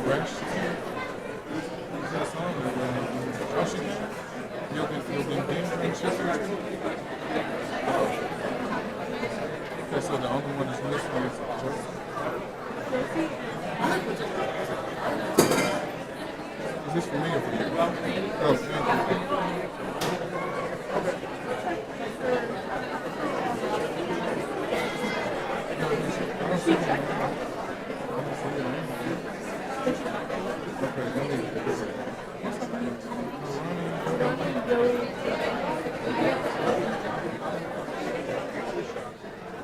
Rash. Is that a song? Oh, she can? You'll be being okay, so the only one that's missing is Josie. Is this for me or for you? Oh, thank you.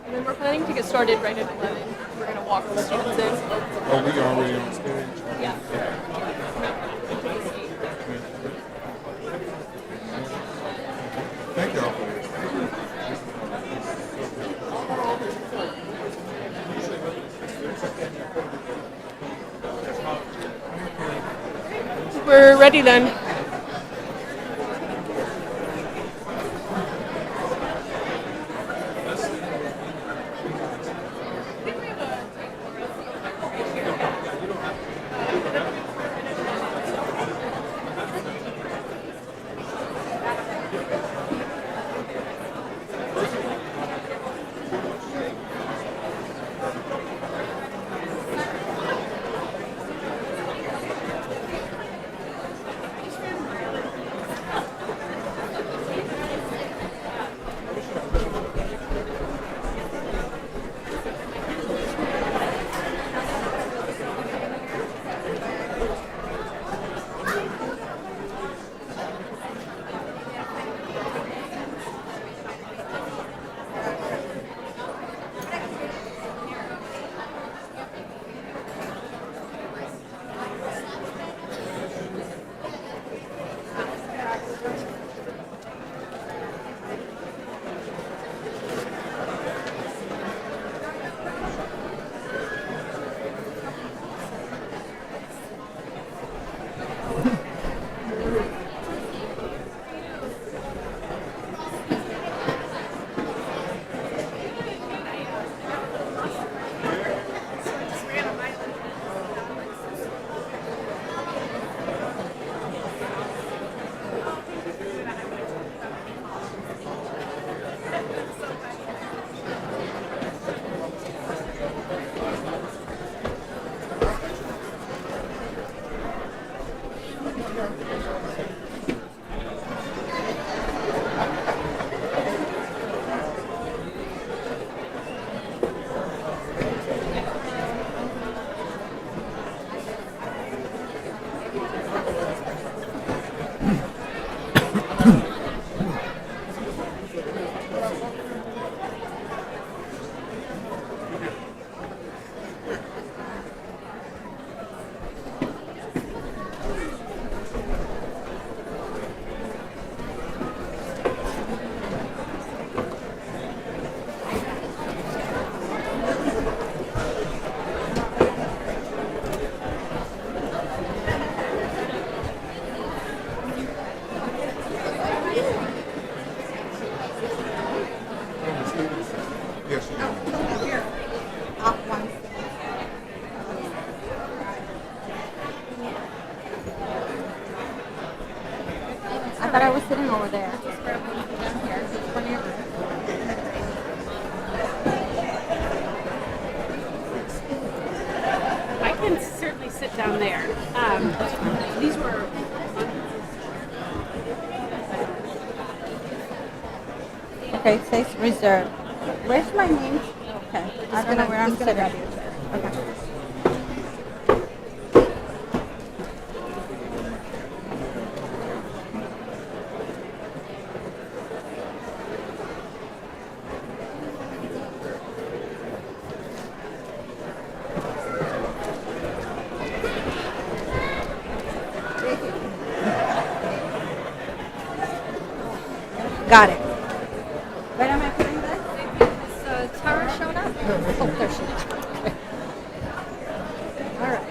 And then we're planning to get started right at 11. We're going to walk the students in. Oh, we already on stage? Yeah. Thank y'all for this. We're ready then. I thought I was sitting over there. I can certainly sit down there. These were. Okay, it says reserved. Where's my name? Okay, I don't know where I'm sitting. Okay. Got it. Where am I putting this? Has Tara showed up? Oh, there she is. All right.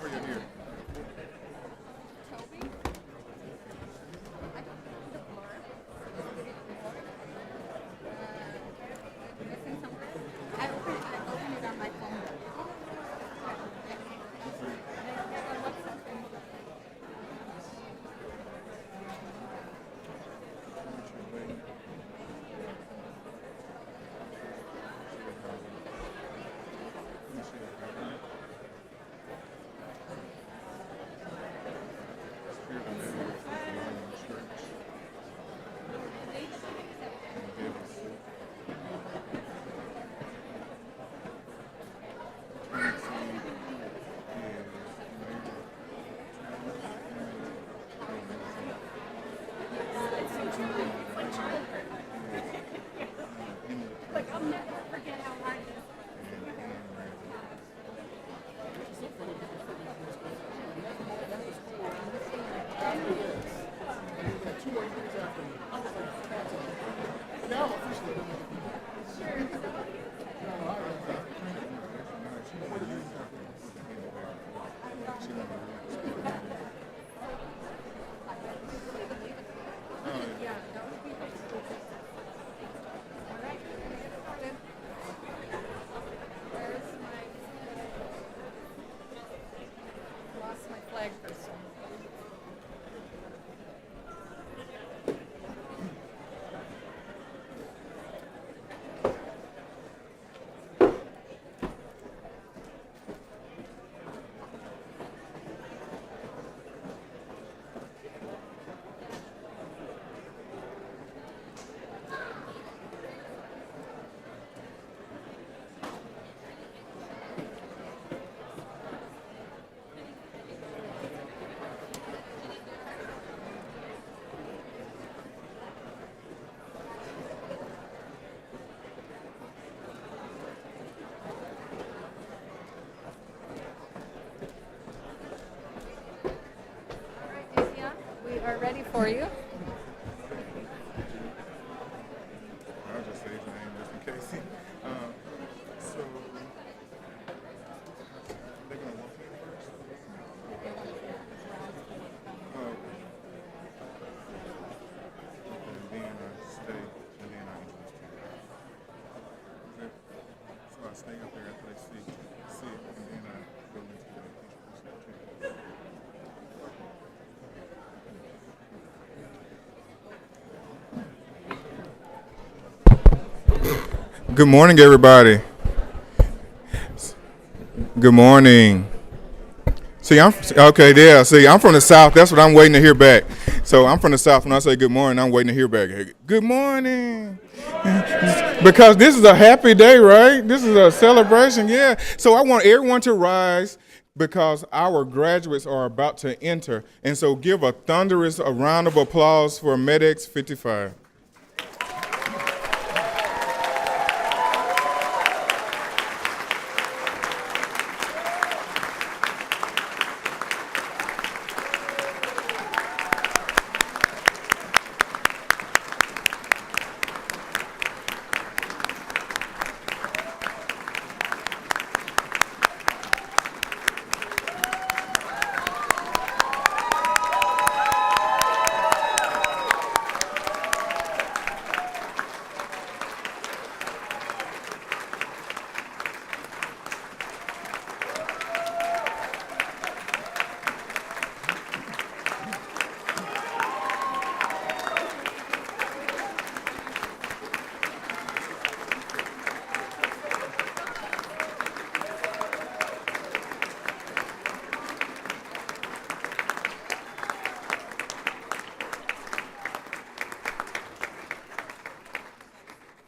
Where you here? I opened it on my phone. Like, I'll never forget how hard it is. Lost my flag for some. We are ready for you. I'll just say his name just in case. So they're gonna walk in first. Oh, okay. And then I stay, and then I introduce to you. Okay. So I stay up there after they see it, and then I go into the introduce to you. Good morning, everybody. Good morning. See, I'm okay. Yeah, see, I'm from the South. That's what I'm waiting to hear back. So I'm from the South. When I say good morning, I'm waiting to hear back. Good morning. Because this is a happy day, right? This is a celebration. Yeah. So I want everyone to rise because our graduates are about to enter. And so give a thunderous round of applause for MEDEX 55.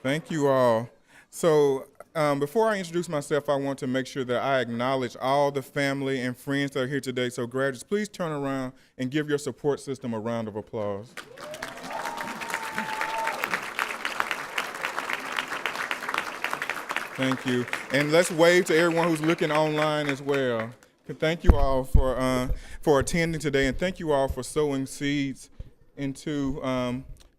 Thank you all. So before I introduce myself, I want to make sure that I acknowledge all the family and friends that are here today. So graduates, please turn around and give your support system a round of applause. Thank you. And let's wave to everyone who's looking online as well. Thank you all for attending today, and thank you all for sowing seeds into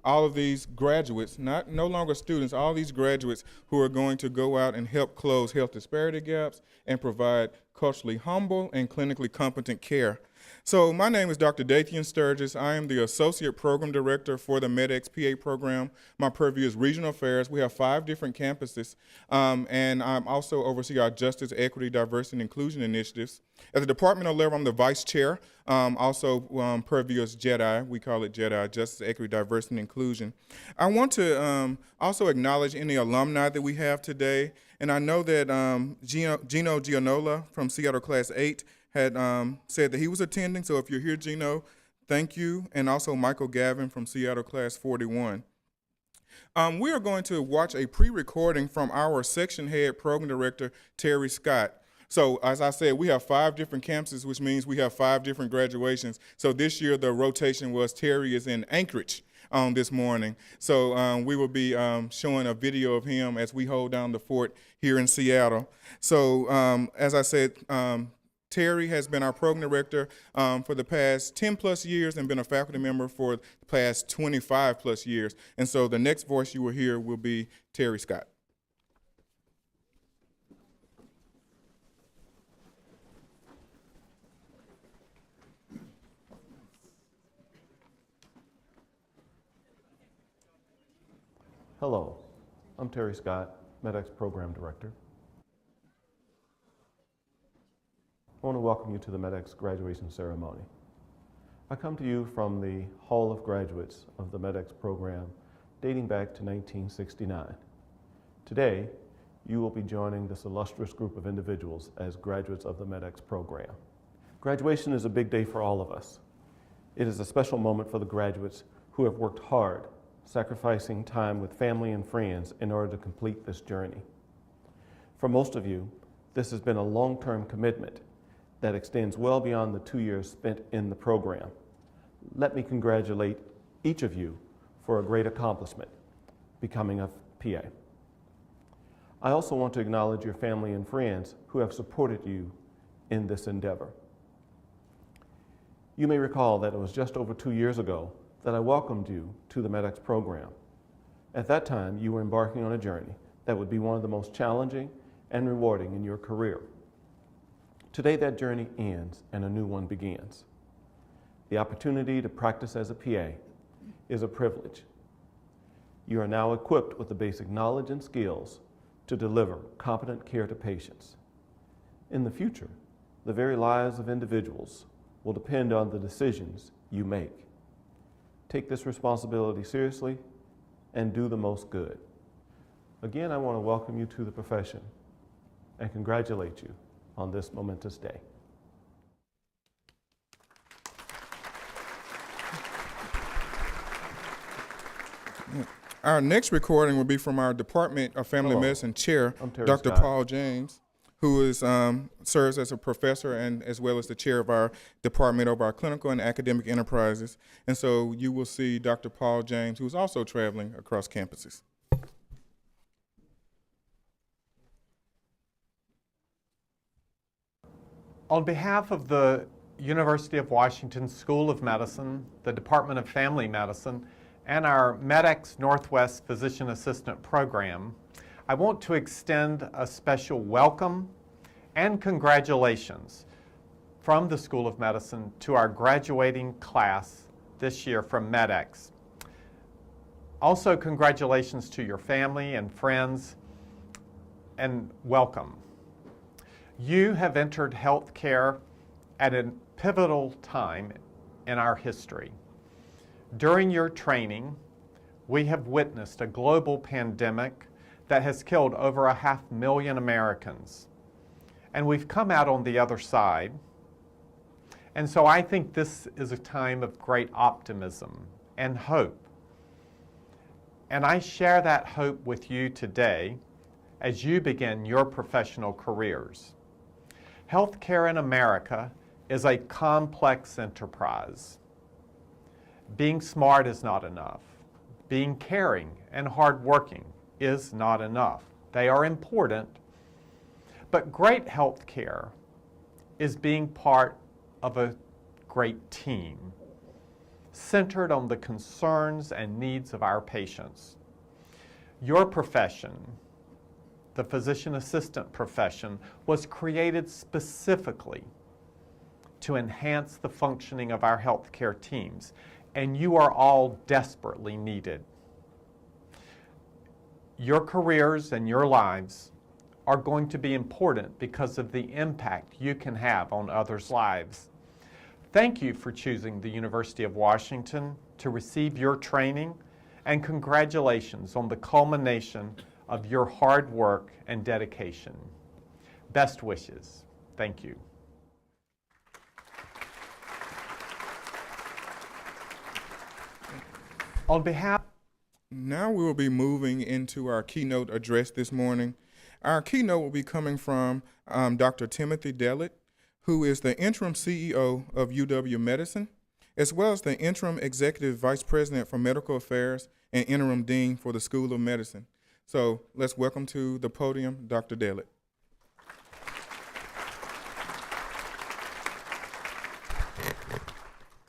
all of these graduates, no longer students, all these graduates who are going to go out and help close health disparity gaps and provide culturally humble and clinically competent care. So my name is Dr. Dathian Sturgis. I am the Associate Program Director for the MEDEX PA program. My purview is regional affairs. We have 5 different campuses, and I'm also oversee our justice, equity, diversity, and inclusion initiatives. At the departmental level, I'm the vice chair. Also, purview is JEDI. We call it JEDI, Justice, Equity, Diversity, and Inclusion. I want to also acknowledge any alumni that we have today. And I know that Gino Gianola from Seattle Class 8 had said that he was attending. So if you're here, Gino, thank you. And also Michael Gavin from Seattle Class 41. We are going to watch a pre-recording from our section head program director, Terry Scott. So as I said, we have 5 different campuses, which means we have 5 different graduations. So this year the rotation was Terry is in Anchorage this morning. So we will be showing a video of him as we hold down the fort here in Seattle. So as I said, Terry has been our program director for the past 10 plus years and been a faculty member for the past 25 plus years. And so the next voice you will hear will be Terry Scott. Hello, I'm Terry Scott, MEDEX Program Director. I want to welcome you to the MEDEX graduation ceremony. I come to you from the Hall of Graduates of the MEDEX program dating back to 1969. Today, you will be joining this illustrious group of individuals as graduates of the MEDEX program. Graduation is a big day for all of us. It is a special moment for the graduates who have worked hard, sacrificing time with family and friends in order to complete this journey. For most of you, this has been a long-term commitment that extends well beyond the 2 years spent in the program. Let me congratulate each of you for a great accomplishment, becoming a PA. I also want to acknowledge your family and friends who have supported you in this endeavor. You may recall that it was just over 2 years ago that I welcomed you to the MEDEX program. At that time, you were embarking on a journey that would be one of the most challenging and rewarding in your career. Today, that journey ends and a new one begins. The opportunity to practice as a PA is a privilege. You are now equipped with the basic knowledge and skills to deliver competent care to patients. In the future, the very lives of individuals will depend on the decisions you make. Take this responsibility seriously and do the most good. Again, I want to welcome you to the profession and congratulate you on this momentous day. Our next recording will be from our Department of Family Medicine Chair, Dr. Scott. Paul James, who is, serves as a professor and as well as the chair of our department of our clinical and academic enterprises. And so you will see Dr. Paul James, who is also traveling across campuses. On behalf of the University of Washington School of Medicine, the Department of Family Medicine, and our MEDEX Northwest Physician Assistant Program, I want to extend a special welcome and congratulations from the School of Medicine to our graduating class this year from MEDEX. Also, congratulations to your family and friends, and welcome. You have entered healthcare at a pivotal time in our history. During your training, we have witnessed a global pandemic that has killed over 500,000 Americans. And we've come out on the other side. And so I think this is a time of great optimism and hope. And I share that hope with you today as you begin your professional careers. Healthcare in America is a complex enterprise. Being smart is not enough. Being caring and hardworking is not enough. They are important, but great healthcare is being part of a great team, centered on the concerns and needs of our patients. Your profession, the physician assistant profession, was created specifically to enhance the functioning of our healthcare teams, and you are all desperately needed. Your careers and your lives are going to be important because of the impact you can have on others' lives. Thank you for choosing the University of Washington to receive your training, and congratulations on the culmination of your hard work and dedication. Best wishes. Thank you. On behalf Now we will be moving into our keynote address this morning. Our keynote will be coming from Dr. Timothy Dellett, who is the interim CEO of UW Medicine, as well as the interim executive vice president for medical affairs and interim dean for the School of Medicine. So let's welcome to the podium Dr. Dellett.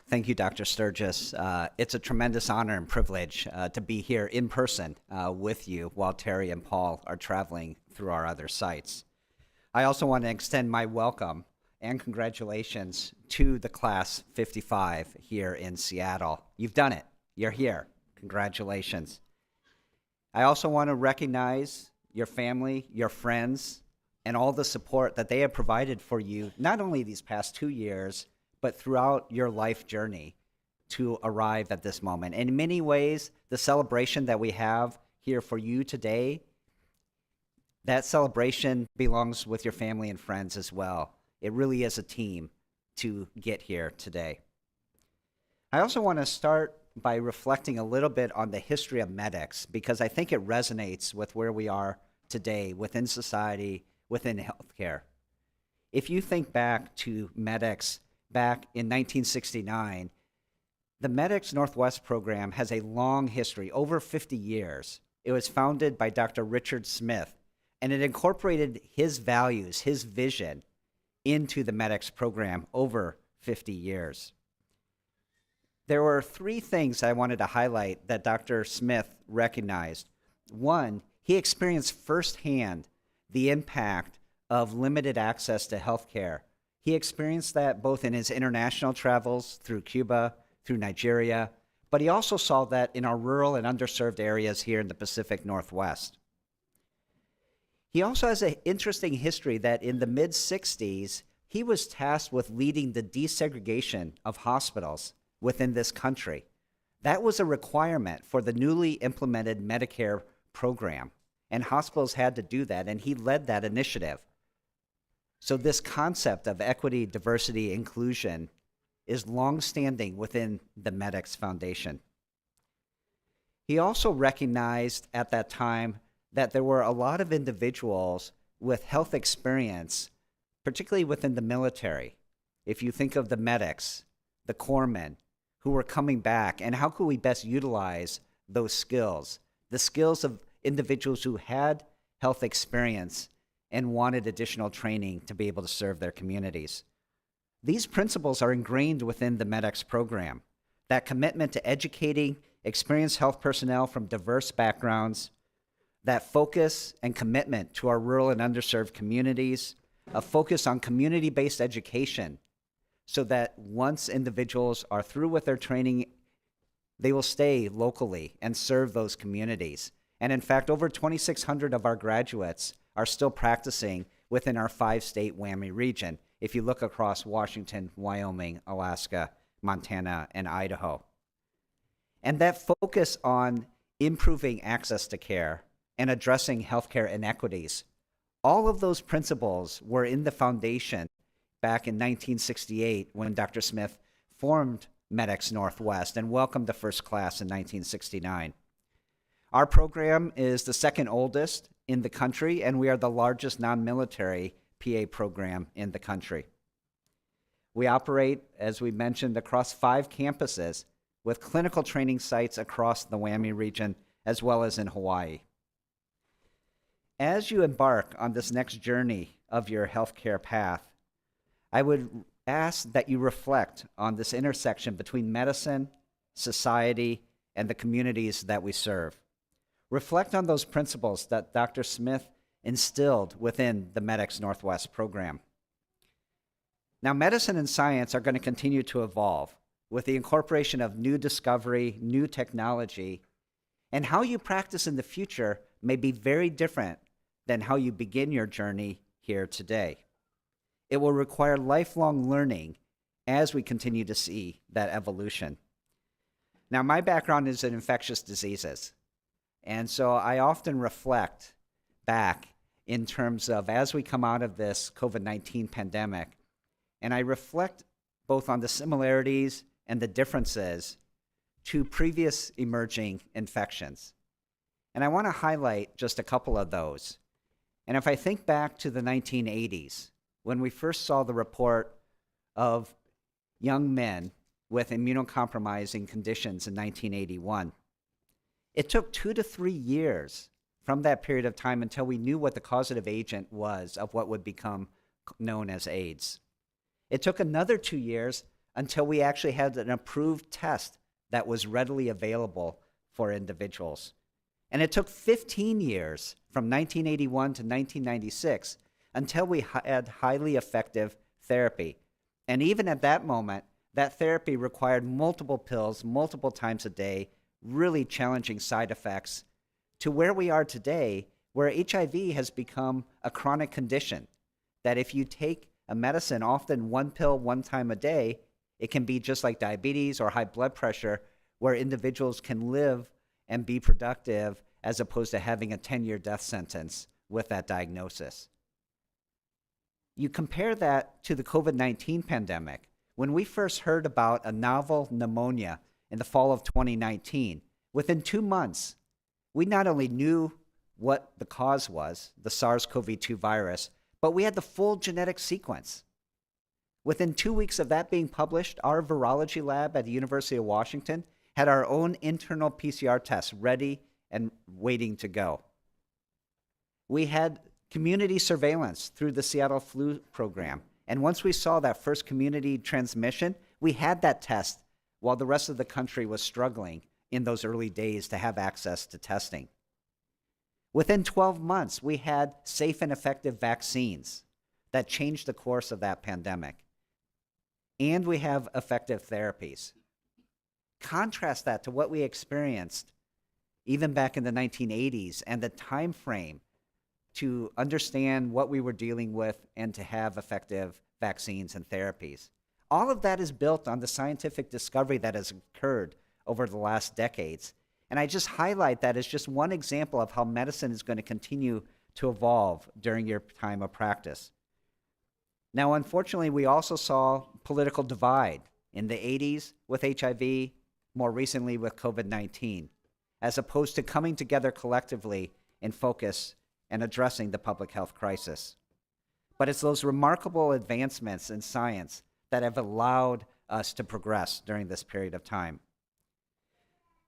Thank you, Dr. Sturgis. It's a tremendous honor and privilege to be here in person with you while Terry and Paul are traveling through our other sites. I also want to extend my welcome and congratulations to the Class 55 here in Seattle. You've done it. You're here. Congratulations. I also want to recognize your family, your friends, and all the support that they have provided for you, not only these past 2 years, but throughout your life journey to arrive at this moment. In many ways, the celebration that we have here for you today, that celebration belongs with your family and friends as well. It really is a team to get here today. I also want to start by reflecting a little bit on the history of MEDEX, because I think it resonates with where we are today within society, within healthcare. If you think back to MEDEX back in 1969, the MEDEX Northwest program has a long history, over 50 years. It was founded by Dr. Richard Smith, and it incorporated his values, his vision, into the MEDEX program over 50 years. There were 3 things I wanted to highlight that Dr. Smith recognized. One, he experienced firsthand the impact of limited access to healthcare. He experienced that both in his international travels through Cuba, through Nigeria, but he also saw that in our rural and underserved areas here in the Pacific Northwest. He also has an interesting history that in the mid-60s, he was tasked with leading the desegregation of hospitals within this country. That was a requirement for the newly implemented Medicare program, and hospitals had to do that, and he led that initiative. So this concept of equity, diversity, inclusion is longstanding within the MEDEX Foundation. He also recognized at that time that there were a lot of individuals with health experience, particularly within the military. If you think of the medics, the corpsmen, who were coming back, and how could we best utilize those skills? The skills of individuals who had health experience and wanted additional training to be able to serve their communities. These principles are ingrained within the MEDEX program. That commitment to educating experienced health personnel from diverse backgrounds, that focus and commitment to our rural and underserved communities, a focus on community-based education, so that once individuals are through with their training, they will stay locally and serve those communities. And in fact, over 2,600 of our graduates are still practicing within our 5-state WWAMI region, if you look across Washington, Wyoming, Alaska, Montana, and Idaho. And that focus on improving access to care and addressing healthcare inequities, all of those principles were in the foundation back in 1968 when Dr. Smith formed MEDEX Northwest and welcomed the first class in 1969. Our program is the second oldest in the country, and we are the largest non-military PA program in the country. We operate, as we mentioned, across 5 campuses with clinical training sites across the WWAMI region as well as in Hawaii. As you embark on this next journey of your healthcare path, I would ask that you reflect on this intersection between medicine, society, and the communities that we serve. Reflect on those principles that Dr. Smith instilled within the MEDEX Northwest program. Now, medicine and science are going to continue to evolve with the incorporation of new discovery, new technology, and how you practice in the future may be very different than how you begin your journey here today. It will require lifelong learning as we continue to see that evolution. Now, my background is in infectious diseases, and so I often reflect back in terms of as we come out of this COVID-19 pandemic, and I reflect both on the similarities and the differences to previous emerging infections. And I want to highlight just a couple of those. And if I think back to the 1980s, when we first saw the report of young men with immunocompromising conditions in 1981, it took 2 to 3 years from that period of time until we knew what the causative agent was of what would become known as AIDS. It took another 2 years until we actually had an approved test that was readily available for individuals. And it took 15 years from 1981 to 1996 until we had highly effective therapy. And even at that moment, that therapy required multiple pills, multiple times a day, really challenging side effects, to where we are today, where HIV has become a chronic condition, that if you take a medicine, often 1 pill 1 time a day, it can be just like diabetes or high blood pressure, where individuals can live and be productive as opposed to having a 10-year death sentence with that diagnosis. You compare that to the COVID-19 pandemic. When we first heard about a novel pneumonia in the fall of 2019, within 2 months, we not only knew what the cause was, the SARS-CoV-2 virus, but we had the full genetic sequence. Within 2 weeks of that being published, our virology lab at the University of Washington had our own internal PCR tests ready and waiting to go. We had community surveillance through the Seattle flu program. And once we saw that first community transmission, we had that test while the rest of the country was struggling in those early days to have access to testing. Within 12 months, we had safe and effective vaccines that changed the course of that pandemic. And we have effective therapies. Contrast that to what we experienced even back in the 1980s and the time frame to understand what we were dealing with and to have effective vaccines and therapies. All of that is built on the scientific discovery that has occurred over the last decades. And I just highlight that as just one example of how medicine is going to continue to evolve during your time of practice. Now, unfortunately, we also saw political divide in the 80s with HIV, more recently with COVID-19, as opposed to coming together collectively in focus and addressing the public health crisis. But it's those remarkable advancements in science that have allowed us to progress during this period of time.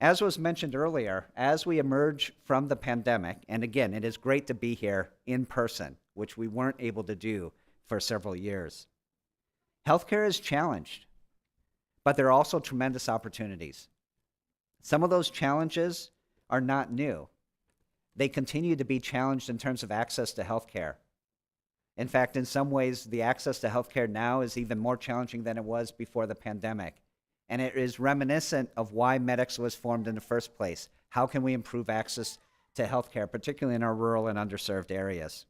As was mentioned earlier, as we emerge from the pandemic, and again, it is great to be here in person, which we weren't able to do for several years. Healthcare is challenged, but there are also tremendous opportunities. Some of those challenges are not new. They continue to be challenged in terms of access to healthcare. In fact, in some ways, the access to healthcare now is even more challenging than it was before the pandemic. And it is reminiscent of why MEDEX was formed in the first place. How can we improve access to healthcare, particularly in our rural and underserved areas?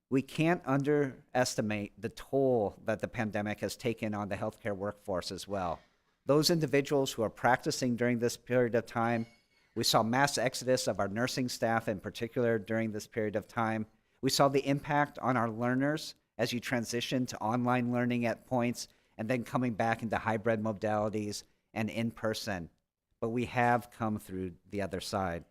We can't underestimate the toll that the pandemic has taken on the healthcare workforce as well. Those individuals who are practicing during this period of time, we saw mass exodus of our nursing staff in particular during this period of time. We saw the impact on our learners as you transition to online learning at points and then coming back into hybrid modalities and in person. but we have come through the other side.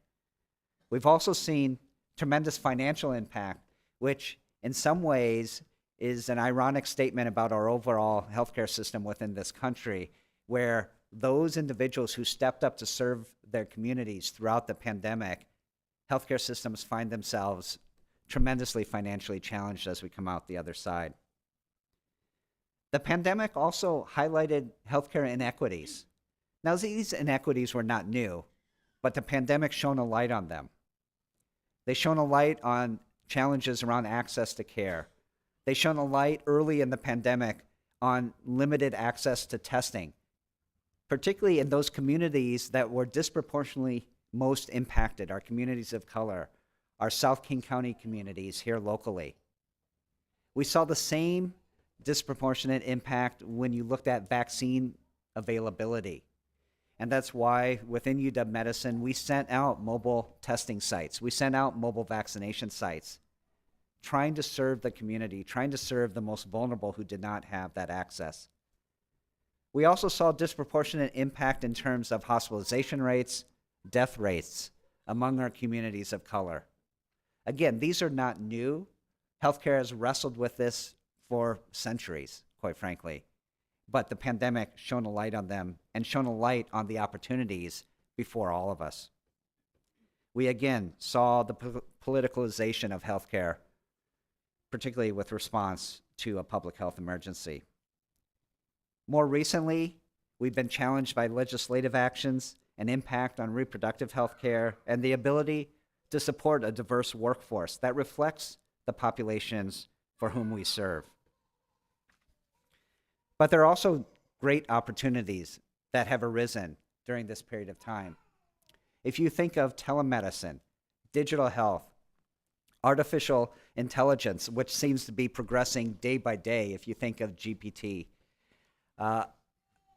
We've also seen tremendous financial impact, which in some ways is an ironic statement about our overall healthcare system within this country, where those individuals who stepped up to serve their communities throughout the pandemic, healthcare systems find themselves tremendously financially challenged as we come out the other side. The pandemic also highlighted healthcare inequities. Now, these inequities were not new, but the pandemic shone a light on them. They shone a light on challenges around access to care. They shone a light early in the pandemic on limited access to testing, particularly in those communities that were disproportionately most impacted, our communities of color, our South King County communities here locally. We saw the same disproportionate impact when you looked at vaccine availability. And that's why within UW Medicine, we sent out mobile testing sites. We sent out mobile vaccination sites, trying to serve the community, trying to serve the most vulnerable who did not have that access. We also saw disproportionate impact in terms of hospitalization rates, death rates among our communities of color. Again, these are not new. Healthcare has wrestled with this for centuries, quite frankly. But the pandemic shone a light on them and shone a light on the opportunities before all of us. We again saw the politicalization of healthcare, particularly with response to a public health emergency. More recently, we've been challenged by legislative actions and impact on reproductive health care and the ability to support a diverse workforce that reflects the populations for whom we serve. But there are also great opportunities that have arisen during this period of time. If you think of telemedicine, digital health, artificial intelligence, which seems to be progressing day by day, if you think of GPT,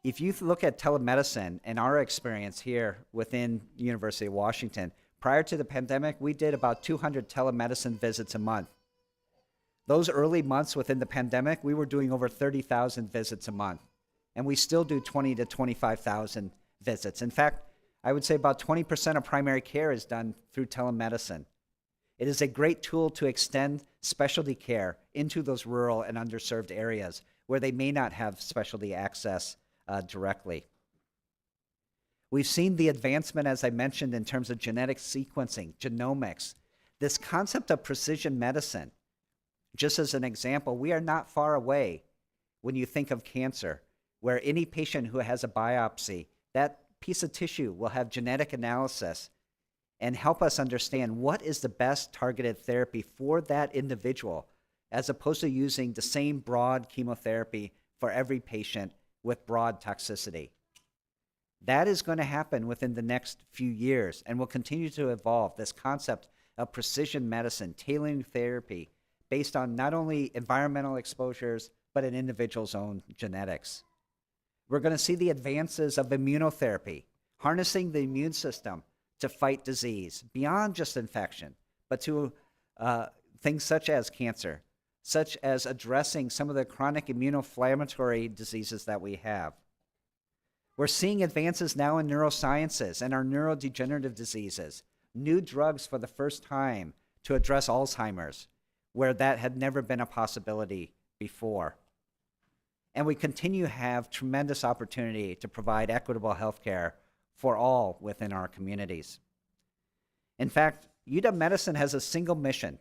if you look at telemedicine and our experience here within University of Washington, prior to the pandemic, we did about 200 telemedicine visits a month. Those early months within the pandemic, we were doing over 30,000 visits a month, and we still do 20 to 25,000 visits. In fact, I would say about 20% of primary care is done through telemedicine. It is a great tool to extend specialty care into those rural and underserved areas where they may not have specialty access directly. We've seen the advancement, as I mentioned, in terms of genetic sequencing, genomics, this concept of precision medicine. Just as an example, we are not far away when you think of cancer, where any patient who has a biopsy, that piece of tissue will have genetic analysis and help us understand what is the best targeted therapy for that individual, as opposed to using the same broad chemotherapy for every patient with broad toxicity. That is going to happen within the next few years and will continue to evolve, this concept of precision medicine, tailoring therapy based on not only environmental exposures, but an individual's own genetics. We're going to see the advances of immunotherapy, harnessing the immune system to fight disease beyond just infection, but to things such as cancer, such as addressing some of the chronic immunoinflammatory diseases that we have. We're seeing advances now in neurosciences and our neurodegenerative diseases, new drugs for the first time to address Alzheimer's, where that had never been a possibility before. And we continue to have tremendous opportunity to provide equitable health care for all within our communities. In fact, UW Medicine has a single mission: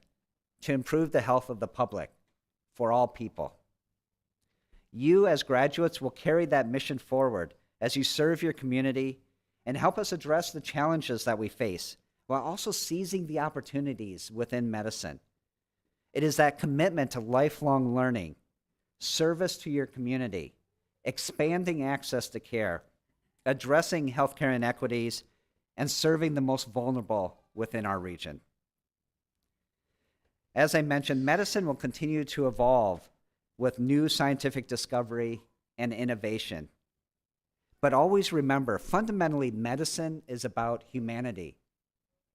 to improve the health of the public for all people. You as graduates will carry that mission forward as you serve your community and help us address the challenges that we face while also seizing the opportunities within medicine. It is that commitment to lifelong learning, service to your community, expanding access to care, addressing healthcare inequities, and serving the most vulnerable within our region. As I mentioned, medicine will continue to evolve with new scientific discovery and innovation. But always remember, fundamentally, medicine is about humanity.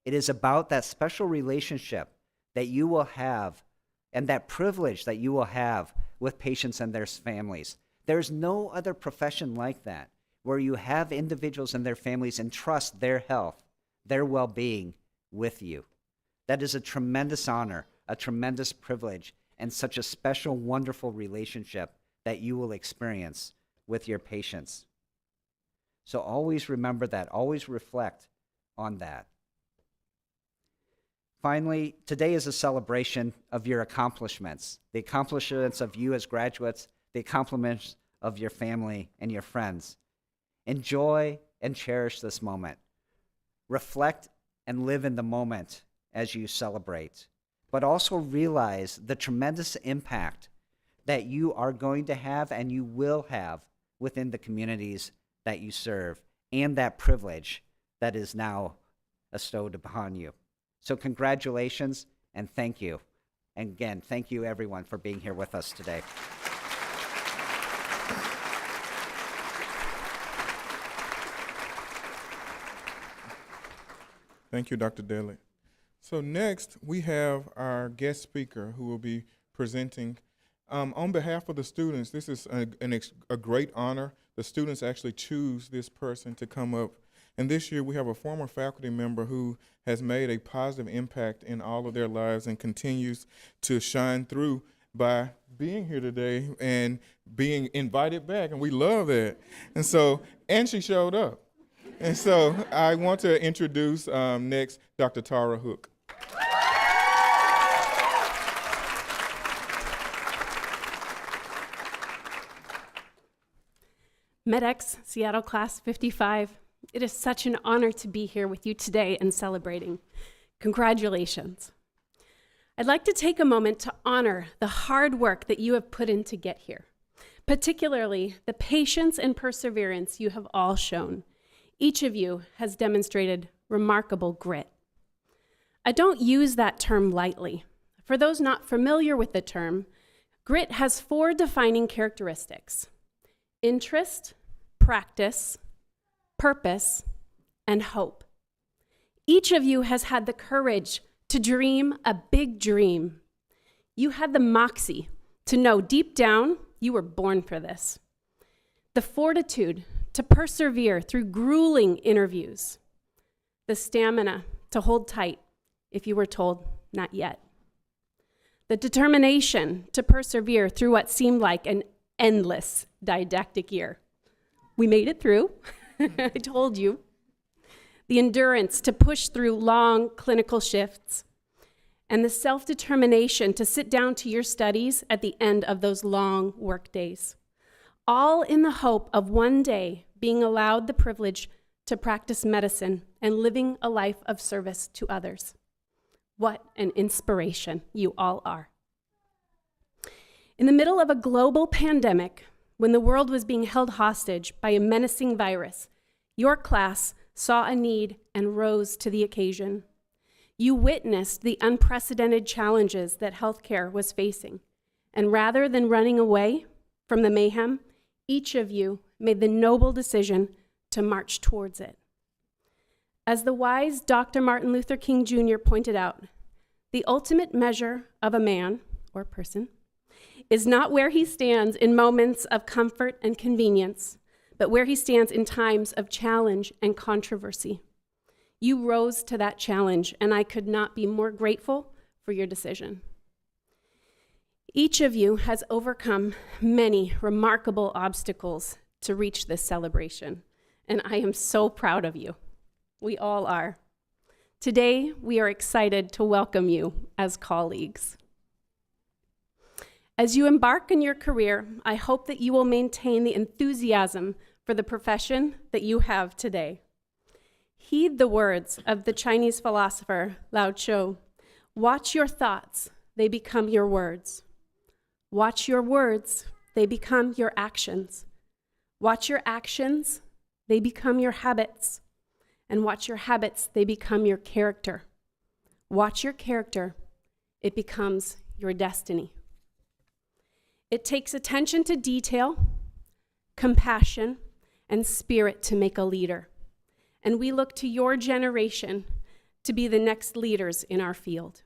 It is about that special relationship that you will have and that privilege that you will have with patients and their families. There's no other profession like that, where you have individuals and their families entrust their health, their well-being with you. That is a tremendous honor, a tremendous privilege, and such a special, wonderful relationship that you will experience with your patients. So always remember that, always reflect on that. Finally, today is a celebration of your accomplishments, the accomplishments of you as graduates, the accomplishments of your family and your friends. Enjoy and cherish this moment. Reflect and live in the moment as you celebrate, but also realize the tremendous impact that you are going to have and you will have within the communities that you serve, and that privilege that is now bestowed upon you. So congratulations and thank you. And again, thank you everyone for being here with us today. Thank you, Dr. Daly. So next, we have our guest speaker who will be presenting. On behalf of the students, this is a great honor. The students actually choose this person to come up. And this year, we have a former faculty member who has made a positive impact in all of their lives and continues to shine through by being here today and being invited back. And we love that. And she showed up. And so I want to introduce next Dr. Tara Hook. MEDEX, Seattle Class 55, it is such an honor to be here with you today and celebrating. Congratulations. I'd like to take a moment to honor the hard work that you have put in to get here, particularly the patience and perseverance you have all shown. Each of you has demonstrated remarkable grit. I don't use that term lightly. For those not familiar with the term, grit has 4 defining characteristics: interest, practice, purpose, and hope. Each of you has had the courage to dream a big dream. You had the moxie to know deep down you were born for this. The fortitude to persevere through grueling interviews. The stamina to hold tight if you were told not yet. The determination to persevere through what seemed like an endless didactic year. We made it through, I told you. The endurance to push through long clinical shifts, and the self-determination to sit down to your studies at the end of those long work days, all in the hope of one day being allowed the privilege to practice medicine and living a life of service to others. What an inspiration you all are. In the middle of a global pandemic, when the world was being held hostage by a menacing virus, your class saw a need and rose to the occasion. You witnessed the unprecedented challenges that healthcare was facing, and rather than running away from the mayhem, each of you made the noble decision to march towards it. As the wise Dr. Martin Luther King Jr. pointed out, the ultimate measure of a man or person is not where he stands in moments of comfort and convenience, but where he stands in times of challenge and controversy. You rose to that challenge, and I could not be more grateful for your decision. Each of you has overcome many remarkable obstacles to reach this celebration, and I am so proud of you. We all are. Today, we are excited to welcome you as colleagues. As you embark on your career, I hope that you will maintain the enthusiasm for the profession that you have today. Heed the words of the Chinese philosopher Lao Tzu. Watch your thoughts, they become your words. Watch your words, they become your actions. Watch your actions, they become your habits. And watch your habits, they become your character. Watch your character, it becomes your destiny. It takes attention to detail, compassion, and spirit to make a leader. And we look to your generation to be the next leaders in our field.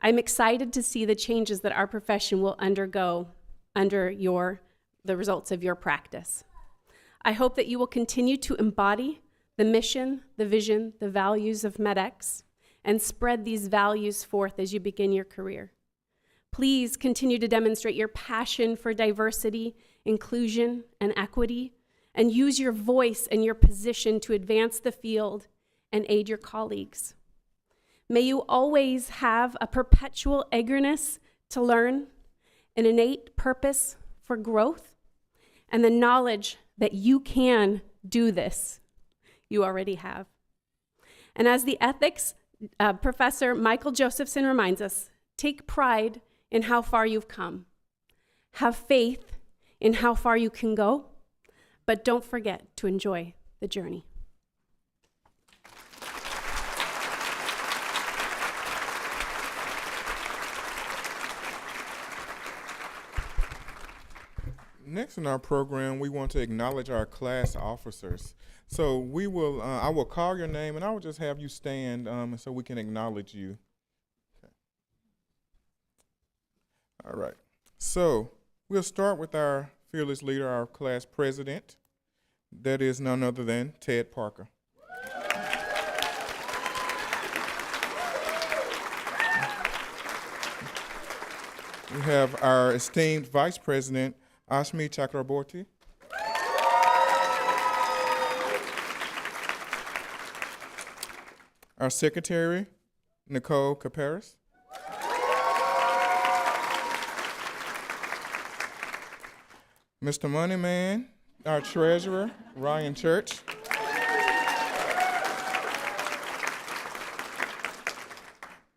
I'm excited to see the changes that our profession will undergo under the results of your practice. I hope that you will continue to embody the mission, the vision, the values of MEDEX, and spread these values forth as you begin your career. Please continue to demonstrate your passion for diversity, inclusion, and equity, and use your voice and your position to advance the field and aid your colleagues. May you always have a perpetual eagerness to learn, an innate purpose for growth, and the knowledge that you can do this. You already have. And as the ethics professor Michael Josephson reminds us, take pride in how far you've come. Have faith in how far you can go, but don't forget to enjoy the journey. Next in our program, we want to acknowledge our class officers. So we will, I will call your name, and I will just have you stand so we can acknowledge you. Okay. All right. So we'll start with our fearless leader, our class president. That is none other than Ted Parker. We have our esteemed vice president, Ashmi Chakraborty. Our secretary, Nicole Caparis. Mr. Moneyman, our treasurer, Ryan Church.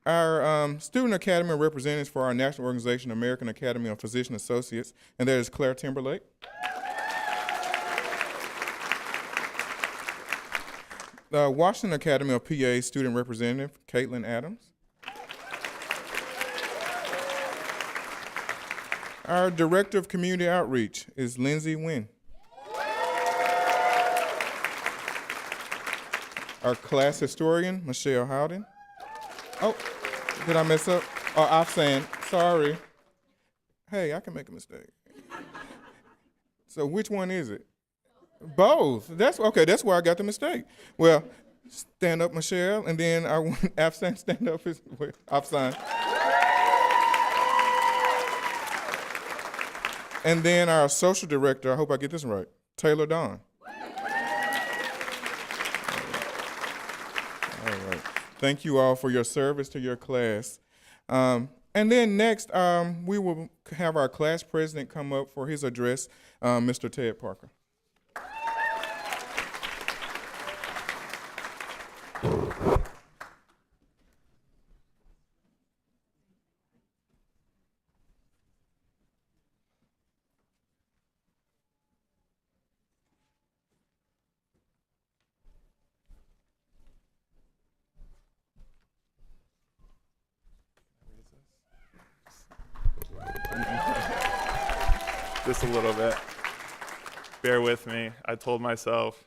Our Student Academy representatives for our national organization, American Academy of Physician Associates, and that is Claire Timberlake. The Washington Academy of PA student representative, Caitlin Adams. Our Director of Community Outreach is Lindsay Nguyen. Our class historian, Michelle Howden. Oh, did I mess up? Oh, I'm saying, sorry. Hey, I can make a mistake. So which one is it? Both. That's okay, that's where I got the mistake. Well, stand up, Michelle, and then I want absent, stand up, absent. And then our social director, I hope I get this right, Taylor Don. All right. Thank you all for your service to your class. And then next, we will have our class president come up for his address, Mr. Ted Parker. Just a little bit. Bear with me. I told myself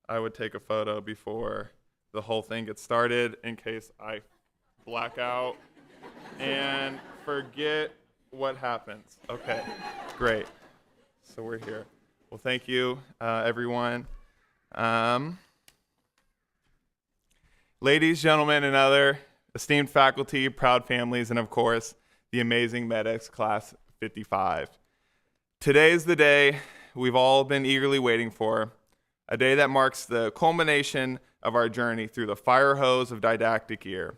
I would take a photo before the whole thing gets started in case I black out and forget what happens. Okay, great. So we're here. Well, thank you, everyone. Ladies, gentlemen, and other esteemed faculty, proud families, and of course, the amazing MEDEX Class 55. Today is the day we've all been eagerly waiting for, a day that marks the culmination of our journey through the fire hose of didactic year,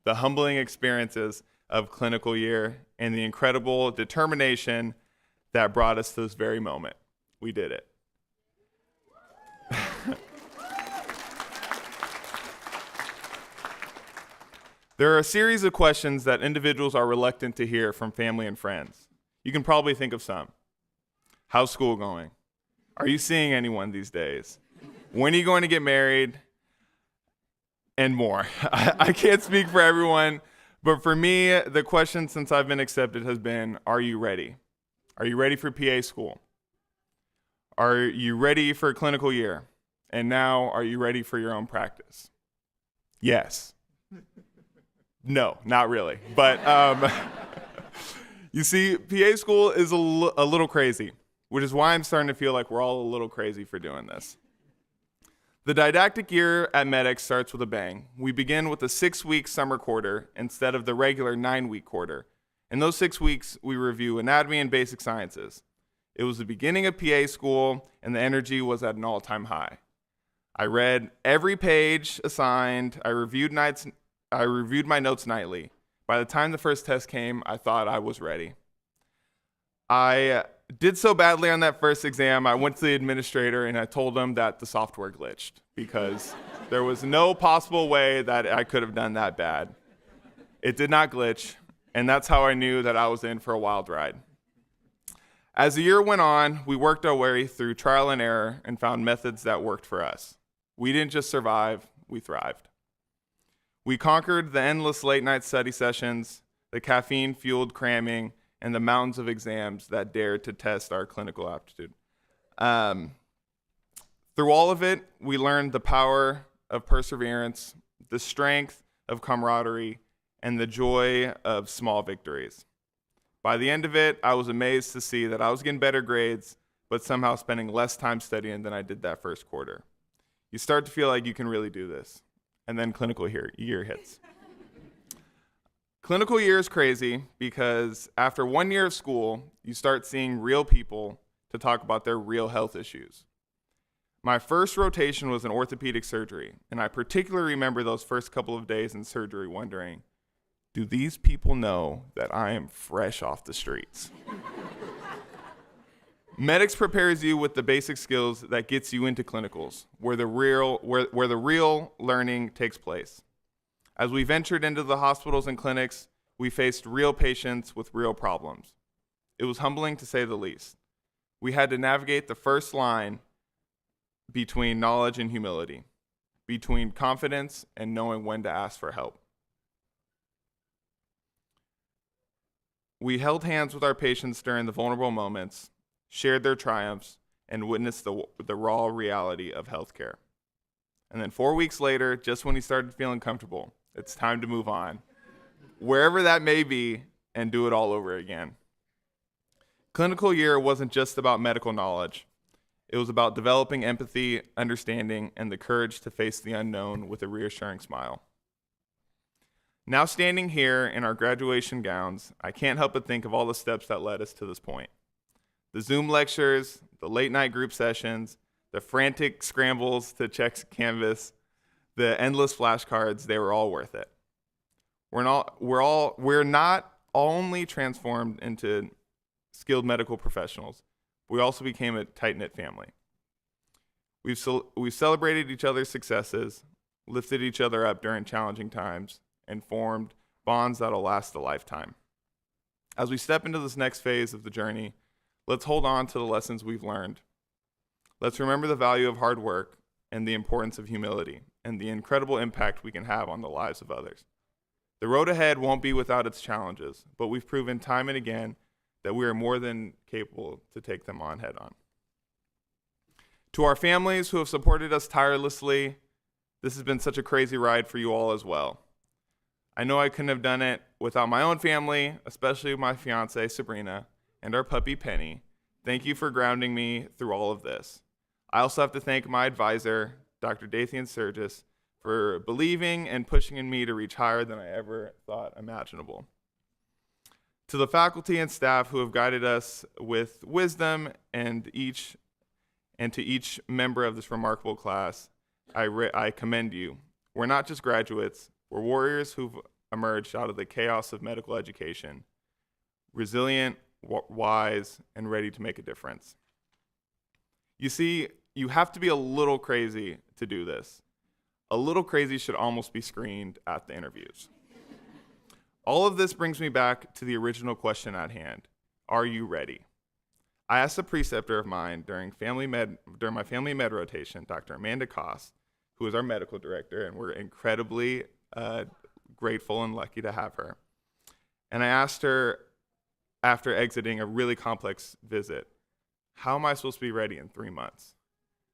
the humbling experiences of clinical year, and the incredible determination that brought us to this very moment. We did it. There are a series of questions that individuals are reluctant to hear from family and friends. You can probably think of some. How's school going? Are you seeing anyone these days? When are you going to get married? And more. I can't speak for everyone, but for me, the question since I've been accepted has been, are you ready? Are you ready for PA school? Are you ready for a clinical year? And now, are you ready for your own practice? Yes. No, not really. But you see, PA school is a little crazy. which is why I'm starting to feel like we're all a little crazy for doing this. The didactic year at MEDEX starts with a bang. We begin with a 6-week summer quarter instead of the regular 9-week quarter. In those 6 weeks, we review anatomy and basic sciences. It was the beginning of PA school, and the energy was at an all-time high. I read every page assigned. I reviewed my notes nightly. By the time the first test came, I thought I was ready. I did so badly on that first exam, I went to the administrator and I told him that the software glitched because there was no possible way that I could have done that bad. It did not glitch, and that's how I knew that I was in for a wild ride. As the year went on, we worked our way through trial and error and found methods that worked for us. We didn't just survive, we thrived. We conquered the endless late-night study sessions, the caffeine-fueled cramming, and the mountains of exams that dared to test our clinical aptitude. Through all of it, we learned the power of perseverance, the strength of camaraderie, and the joy of small victories. By the end of it, I was amazed to see that I was getting better grades, but somehow spending less time studying than I did that first quarter. You start to feel like you can really do this, and then clinical year hits. Clinical year is crazy because after 1 year of school, you start seeing real people to talk about their real health issues. My first rotation was in orthopedic surgery, and I particularly remember those first couple of days in surgery wondering, do these people know that I am fresh off the streets? MEDEX prepares you with the basic skills that gets you into clinicals, where the real learning takes place. As we ventured into the hospitals and clinics, we faced real patients with real problems. It was humbling to say the least. We had to navigate the first line between knowledge and humility, between confidence and knowing when to ask for help. We held hands with our patients during the vulnerable moments, shared their triumphs, and witnessed the raw reality of healthcare. And then 4 weeks later, just when he started feeling comfortable, it's time to move on, wherever that may be, and do it all over again. Clinical year wasn't just about medical knowledge. It was about developing empathy, understanding, and the courage to face the unknown with a reassuring smile. Now standing here in our graduation gowns, I can't help but think of all the steps that led us to this point. The Zoom lectures, the late night group sessions, the frantic scrambles to check Canvas, the endless flashcards, they were all worth it. We're not only transformed into skilled medical professionals, we also became a tight-knit family. We've celebrated each other's successes, lifted each other up during challenging times, and formed bonds that'll last a lifetime. As we step into this next phase of the journey, let's hold on to the lessons we've learned. Let's remember the value of hard work and the importance of humility and the incredible impact we can have on the lives of others. The road ahead won't be without its challenges, but we've proven time and again that we are more than capable to take them on head on. To our families who have supported us tirelessly, this has been such a crazy ride for you all as well. I know I couldn't have done it without my own family, especially my fiance, Sabrina, and our puppy, Penny. Thank you for grounding me through all of this. I also have to thank my advisor, Dr. Dathian Sturgis, for believing and pushing in me to reach higher than I ever thought imaginable. To the faculty and staff who have guided us with wisdom and to each member of this remarkable class, I commend you. We're not just graduates, we're warriors who've emerged out of the chaos of medical education, resilient, wise, and ready to make a difference. You see, you have to be a little crazy to do this. A little crazy should almost be screened at the interviews. All of this brings me back to the original question at hand. Are you ready? I asked a preceptor of mine during my family med rotation, Dr. Amanda Koss, who is our medical director, and we're incredibly grateful and lucky to have her. And I asked her, after exiting a really complex visit, how am I supposed to be ready in 3 months?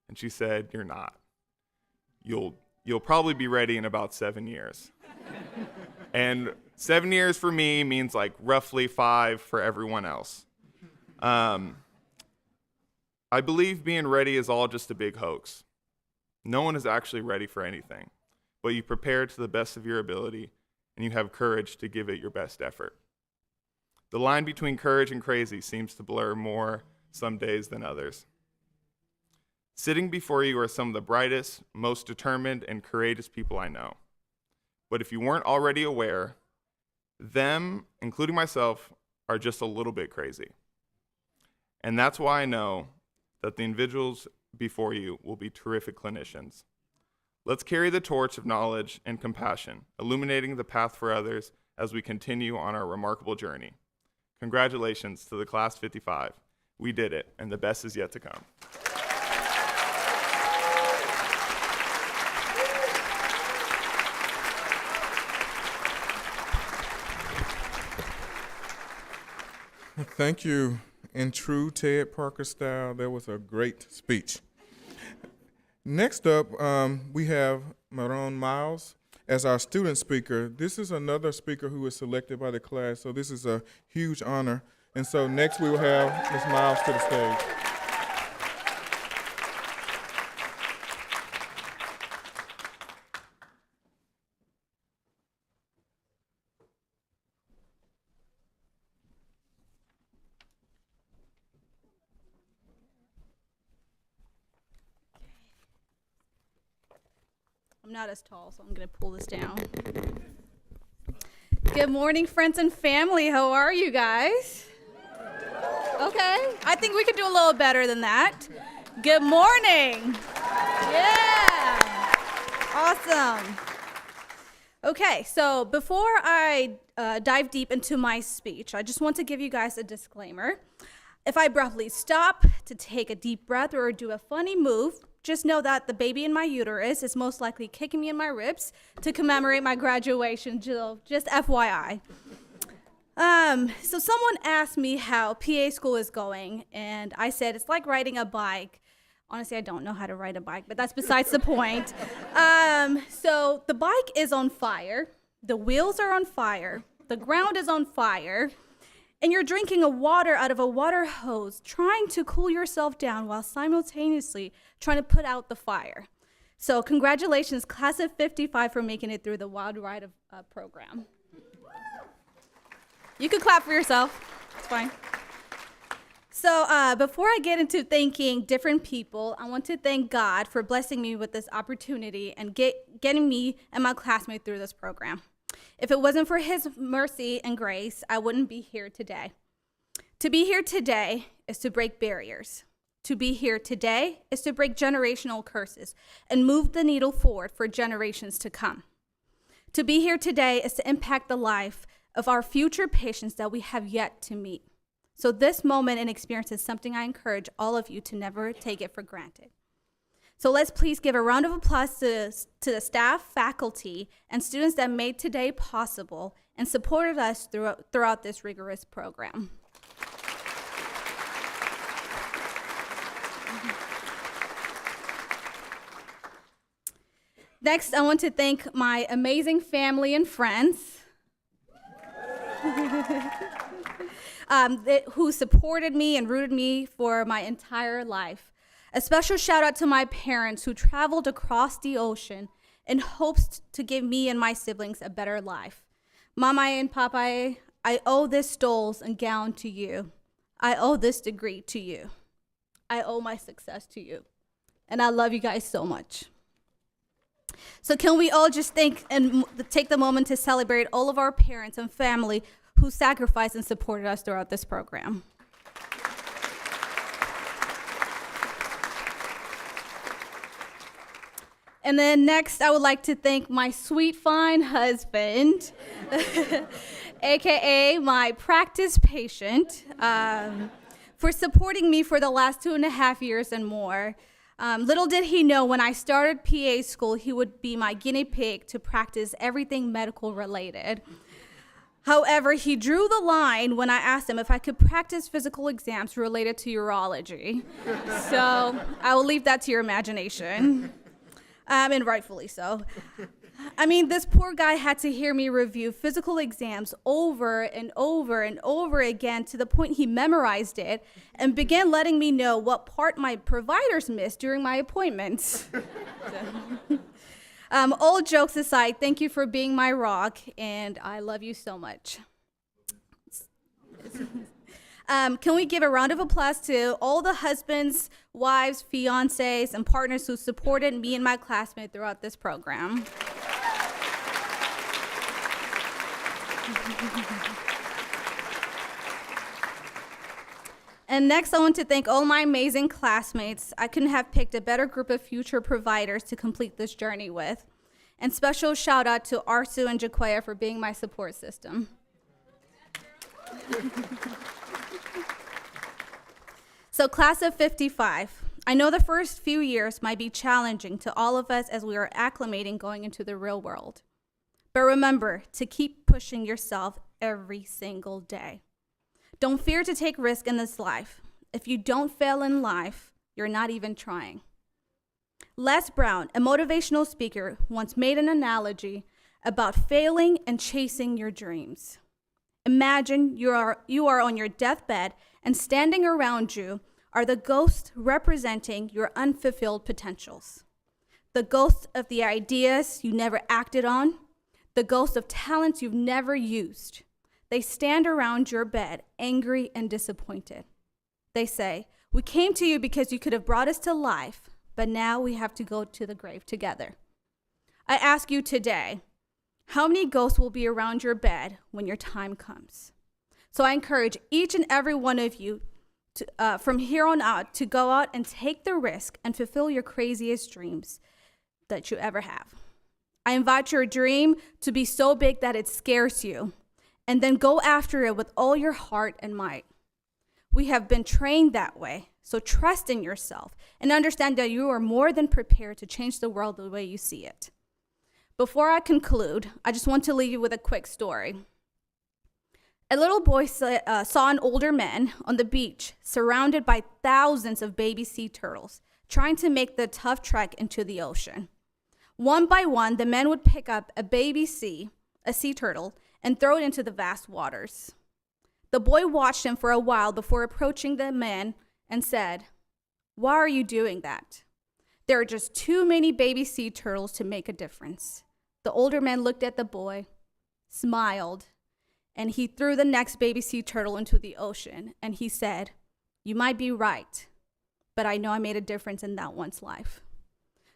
And she said, you're not. You'll probably be ready in about 7 years. And 7 years for me means like roughly 5 for everyone else. I believe being ready is all just a big hoax. No one is actually ready for anything, but you prepare to the best of your ability and you have courage to give it your best effort. The line between courage and crazy seems to blur more some days than others. Sitting before you are some of the brightest, most determined, and courageous people I know. But if you weren't already aware, them, including myself, are just a little bit crazy. And that's why I know that the individuals before you will be terrific clinicians. Let's carry the torch of knowledge and compassion, illuminating the path for others as we continue on our remarkable journey. Congratulations to the Class 55. We did it, and the best is yet to come. Thank you. In true Ted Parker style, that was a great speech. Next up, we have Maron Miles as our student speaker. This is another speaker who was selected by the class, so this is a huge honor. And so next we will have Ms. Miles to the stage. I'm not as tall, so I'm going to pull this down. Good morning, friends and family. How are you guys? Okay. I think we could do a little better than that. Good morning. Yeah. Awesome. Okay, so before I dive deep into my speech, I just want to give you guys a disclaimer. If I abruptly stop to take a deep breath or do a funny move, just know that the baby in my uterus is most likely kicking me in my ribs to commemorate my graduation, just FYI. So someone asked me how PA school is going, and I said it's like riding a bike. Honestly, I don't know how to ride a bike, but that's besides the point. So the bike is on fire, the wheels are on fire, the ground is on fire, and you're drinking a water out of a water hose, trying to cool yourself down while simultaneously trying to put out the fire. So congratulations, class of 55, for making it through the Wild Ride of, program. You can clap for yourself, it's fine. So before I get into thanking different people, I want to thank God for blessing me with this opportunity and getting me and my classmates through this program. If it wasn't for his mercy and grace, I wouldn't be here today. To be here today is to break barriers. To be here today is to break generational curses and move the needle forward for generations to come. To be here today is to impact the life of our future patients that we have yet to meet. So this moment and experience is something I encourage all of you to never take it for granted. So let's please give a round of applause to the staff, faculty, and students that made today possible and supported us throughout this rigorous program. Next, I want to thank my amazing family and friends who supported me and rooted me for my entire life. A special shout out to my parents who traveled across the ocean in hopes to give me and my siblings a better life. Mama and Papa, I owe this stoles and gown to you. I owe this degree to you. I owe my success to you. And I love you guys so much. So can we all just think and take the moment to celebrate all of our parents and family who sacrificed and supported us throughout this program. And then next, I would like to thank my sweet, fine husband, AKA my practice patient, for supporting me for the last 2.5 years and more. Little did he know when I started PA school, he would be my guinea pig to practice everything medical related. However, he drew the line when I asked him if I could practice physical exams related to urology. So I will leave that to your imagination. And rightfully so. I mean, this poor guy had to hear me review physical exams over and over and over again to the point he memorized it and began letting me know what part my providers missed during my appointments. All jokes aside, thank you for being my rock, and I love you so much. Can we give a round of applause to all the husbands, wives, fiancés, and partners who supported me and my classmate throughout this program? And next, I want to thank all my amazing classmates. I couldn't have picked a better group of future providers to complete this journey with. And special shout out to Arsu and Jaquaya for being my support system. So class of 55, I know the first few years might be challenging to all of us as we are acclimating going into the real world. But remember to keep pushing yourself every single day. Don't fear to take risk in this life. If you don't fail in life, you're not even trying. Les Brown, a motivational speaker, once made an analogy about failing and chasing your dreams. Imagine you are on your deathbed and standing around you are the ghosts representing your unfulfilled potentials. The ghosts of the ideas you never acted on, the ghosts of talents you've never used. They stand around your bed, angry and disappointed. They say, "We came to you because you could have brought us to life, but now we have to go to the grave together." I ask you today, how many ghosts will be around your bed when your time comes? So I encourage each and every one of you to, from here on out to go out and take the risk and fulfill your craziest dreams that you ever have. I invite your dream to be so big that it scares you, and then go after it with all your heart and might. We have been trained that way, so trust in yourself and understand that you are more than prepared to change the world the way you see it. Before I conclude, I just want to leave you with a quick story. A little boy saw an older man on the beach surrounded by thousands of baby sea turtles trying to make the tough trek into the ocean. One by one, the men would pick up a sea turtle, and throw it into the vast waters. The boy watched him for a while before approaching the man and said, "Why are you doing that? There are just too many baby sea turtles to make a difference." The older man looked at the boy, smiled, and he threw the next baby sea turtle into the ocean, and he said, "You might be right, but I know I made a difference in that one's life."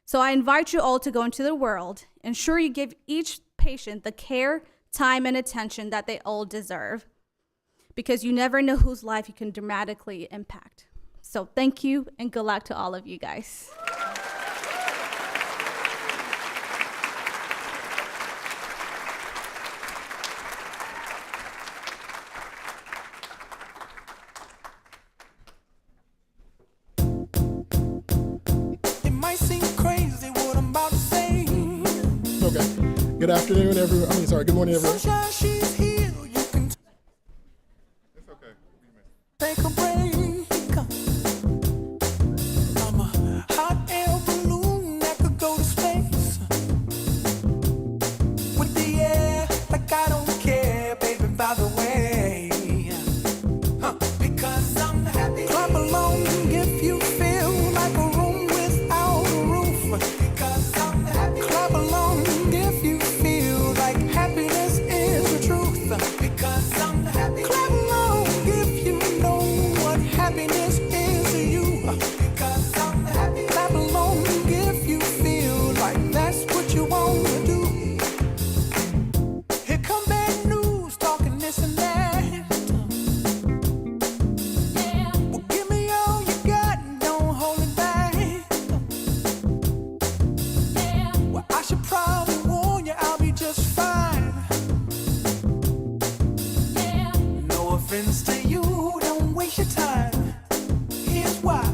So I invite you all to go into the world, ensure you give each patient the care, time, and attention that they all deserve, because you never know whose life you can dramatically impact. So thank you, and good luck to all of you guys. It might seem crazy what I'm about to say. Okay. Good afternoon, everyone. Good morning, everyone. Sunshine, she's here. You can It's okay. take a break. I'm a hot air balloon that could go to space. With the air, like I don't care, baby, by the way. Because I'm happy. Clap along if you feel like a room without a roof. Because I'm happy. Clap along if you feel like happiness is the truth. Because I'm happy. Clap along if you know what happiness is to you. Because I'm happy. Clap along if you feel like that's what you want to do. Here come bad news, talking this and that. Well, give me all you got and don't hold it back. Well, I should probably warn you, I'll be just fine. No offense to you, don't waste your time. Here's why.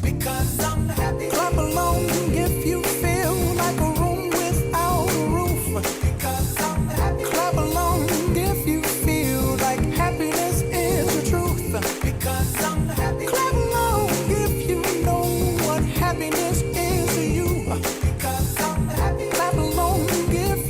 Because I'm happy. Clap along if you feel like a room without a roof. Because I'm happy. Clap along if you feel like happiness is the truth. Because I'm happy. Clap along if you know what happiness is to you. Because I'm happy. Clap along if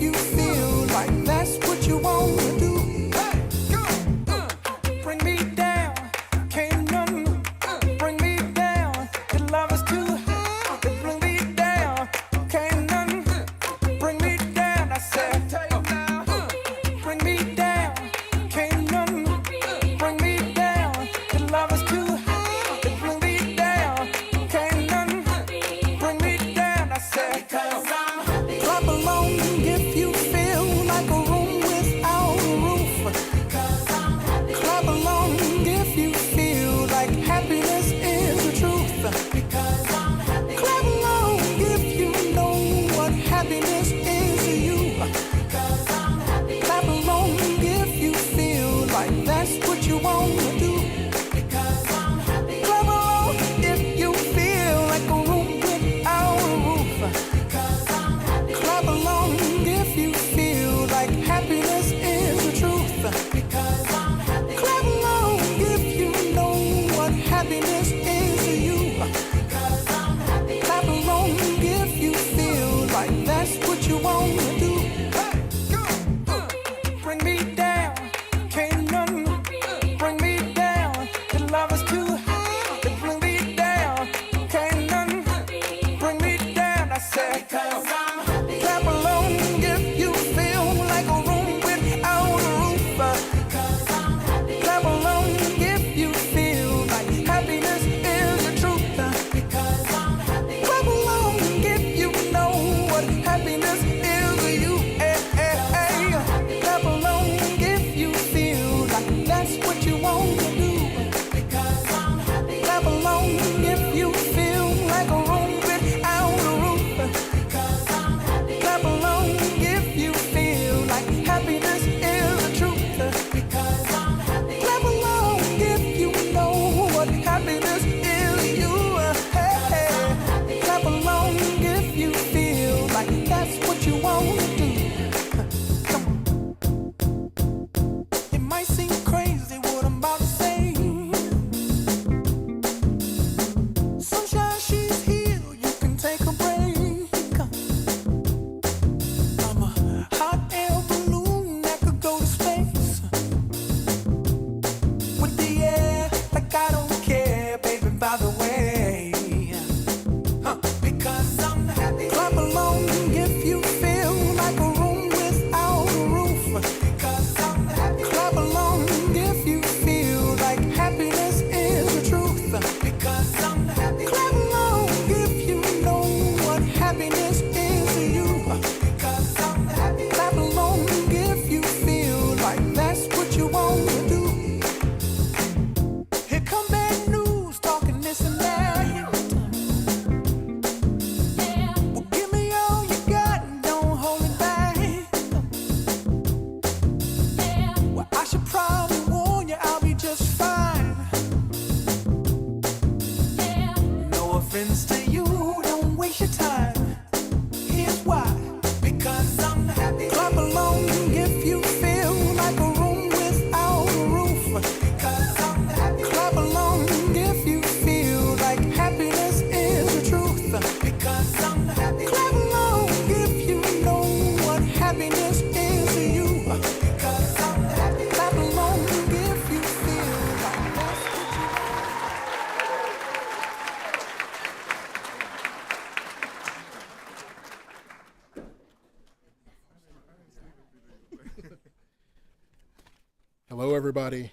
Hello, everybody.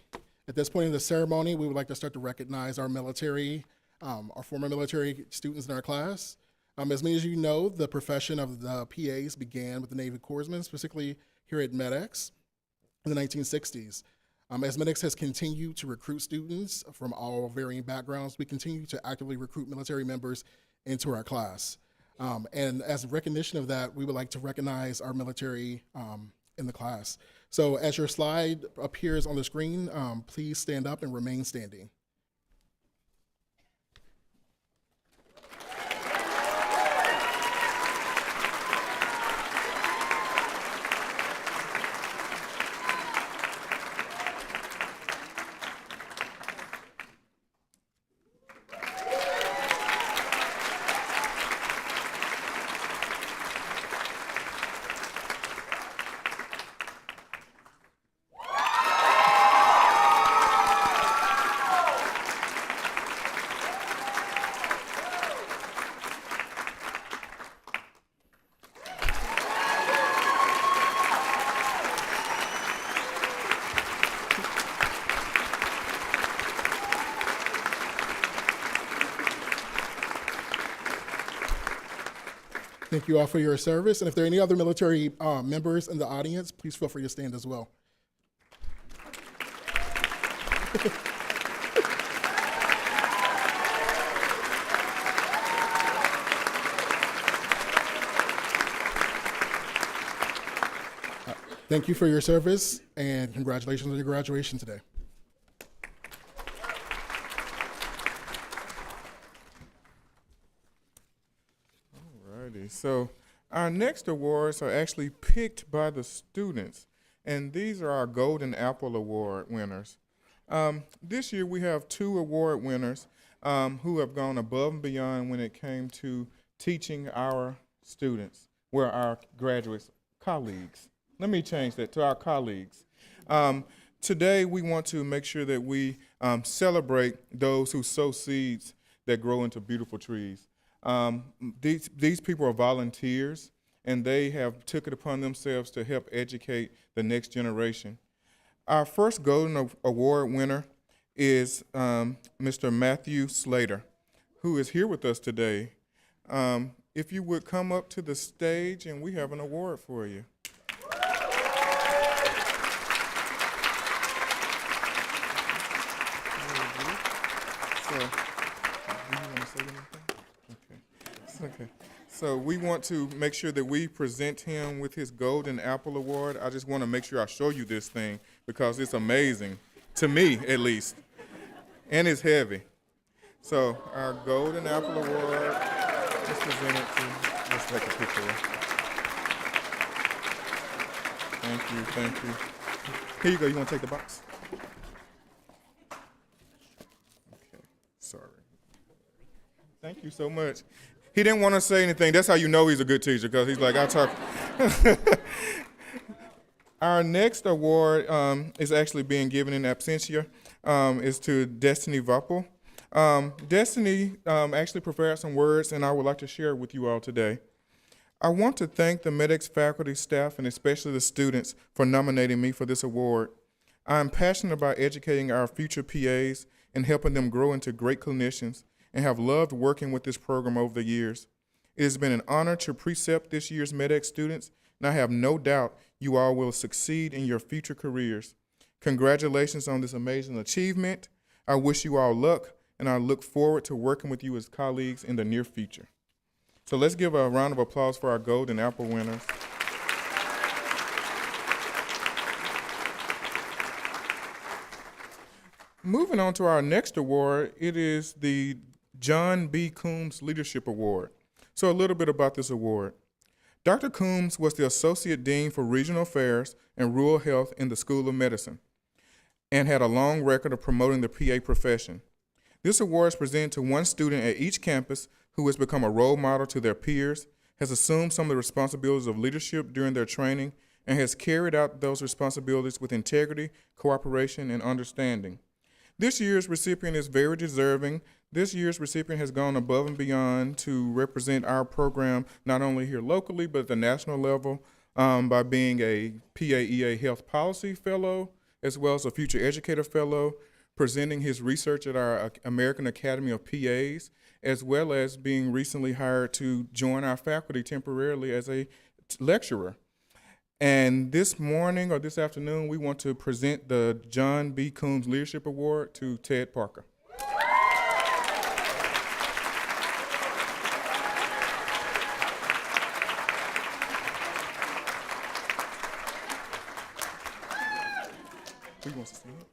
At this point in the ceremony, we would like to start to recognize our military, our former military students in our class. As many as you know, the profession of the PAs began with the Navy Corpsmen, specifically here at MEDEX in the 1960s. As MEDEX has continued to recruit students from all varying backgrounds, we continue to actively recruit military members into our class. And as a recognition of that, we would like to recognize our military in the class. So as your slide appears on the screen, please stand up and remain standing. Thank you all for your service. And if there are any other military members in the audience, please feel free to stand as well. Thank you for your service, and congratulations on your graduation today. So our next awards are actually picked by the students, and these are our Golden Apple Award winners. This year we have 2 award winners who have gone above and beyond when it came to teaching our students, our graduates, colleagues. Let me change that to our colleagues. Today we want to make sure that we celebrate those who sow seeds that grow into beautiful trees. These people are volunteers, and they have took it upon themselves to help educate the next generation. Our first Golden Award winner is Mr. Matthew Slater, who is here with us today. If you would come up to the stage, and we have an award for you. So, do you want to say anything? Okay. So we want to make sure that we present him with his Golden Apple Award. I just want to make sure I show you this thing because it's amazing, to me at least, and it's heavy. So our Golden Apple Award, let's present it to, let's take a picture. Thank you. Here you go, you want to take the box? Okay, sorry. Thank you so much. He didn't want to say anything. That's how you know he's a good teacher, because he's like, I talk. Our next award is actually being given in absentia. Is to Destiny Voppel. Destiny actually prepared some words, and I would like to share with you all today. I want to thank the MEDEX faculty, staff, and especially the students for nominating me for this award. I am passionate about educating our future PAs and helping them grow into great clinicians, and have loved working with this program over the years. It has been an honor to precept this year's MEDEX students, and I have no doubt you all will succeed in your future careers. Congratulations on this amazing achievement. I wish you all luck, and I look forward to working with you as colleagues in the near future. So let's give a round of applause for our Golden Apple winners. Moving on to our next award, it is the John B. Coombs Leadership Award. So a little bit about this award. Dr. Coombs was the Associate Dean for Regional Affairs and Rural Health in the School of Medicine and had a long record of promoting the PA profession. This award is presented to one student at each campus who has become a role model to their peers, has assumed some of the responsibilities of leadership during their training, and has carried out those responsibilities with integrity, cooperation, and understanding. This year's recipient is very deserving. This year's recipient has gone above and beyond to represent our program, not only here locally, but at the national level by being a PAEA Health Policy Fellow, as well as a Future Educator Fellow, presenting his research at our American Academy of PAs, as well as being recently hired to join our faculty temporarily as a lecturer. And this morning or this afternoon, we want to present the John B. Coombs Leadership Award to Ted Parker. Who wants to see it?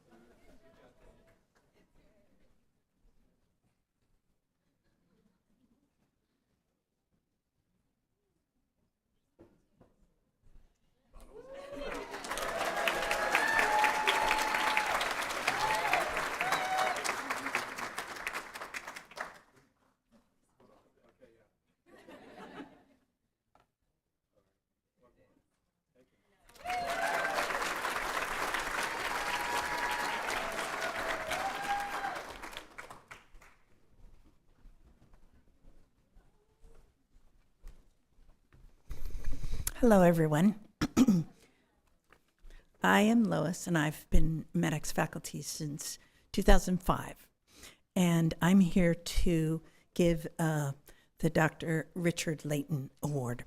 Hello, everyone. I am Lois, and I've been MEDEX faculty since 2005. And I'm here to give the Dr. Richard Layton Award.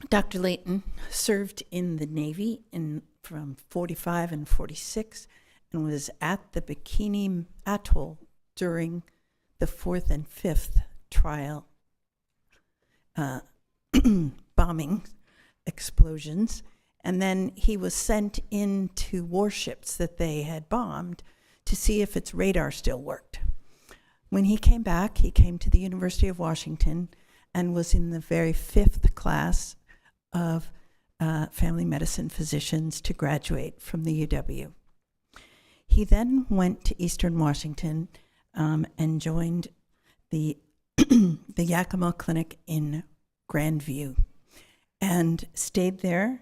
Dr. Layton served in the Navy from 45 and 46 and was at the Bikini Atoll during the 4th and 5th trial bombing explosions, and then he was sent into warships that they had bombed to see if its radar still worked. When he came back, he came to the University of Washington and was in the very 5th class of family medicine physicians to graduate from the UW. He then went to Eastern Washington and joined the the Yakima Clinic in Grandview and stayed there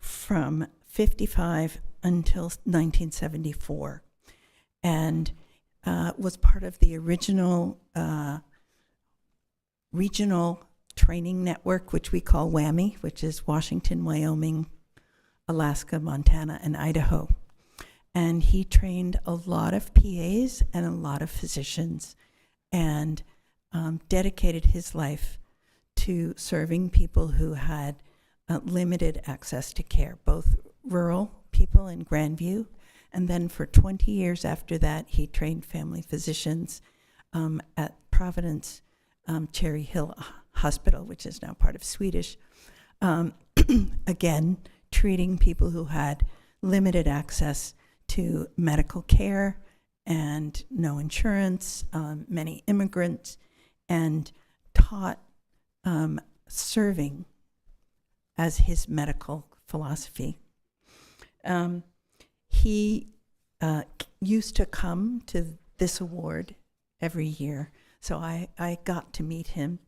from 55 until 1974 and was part of the original regional training network, which we call WWAMI, which is Washington, Wyoming, Alaska, Montana, and Idaho. And he trained a lot of PAs and a lot of physicians and dedicated his life to serving people who had limited access to care, both rural people in Grandview, and then for 20 years after that, he trained family physicians at Providence Cherry Hill Hospital, which is now part of Swedish, again, treating people who had limited access to medical care and no insurance, many immigrants, and taught serving as his medical philosophy. He used to come to this award every year, so I got to meet him.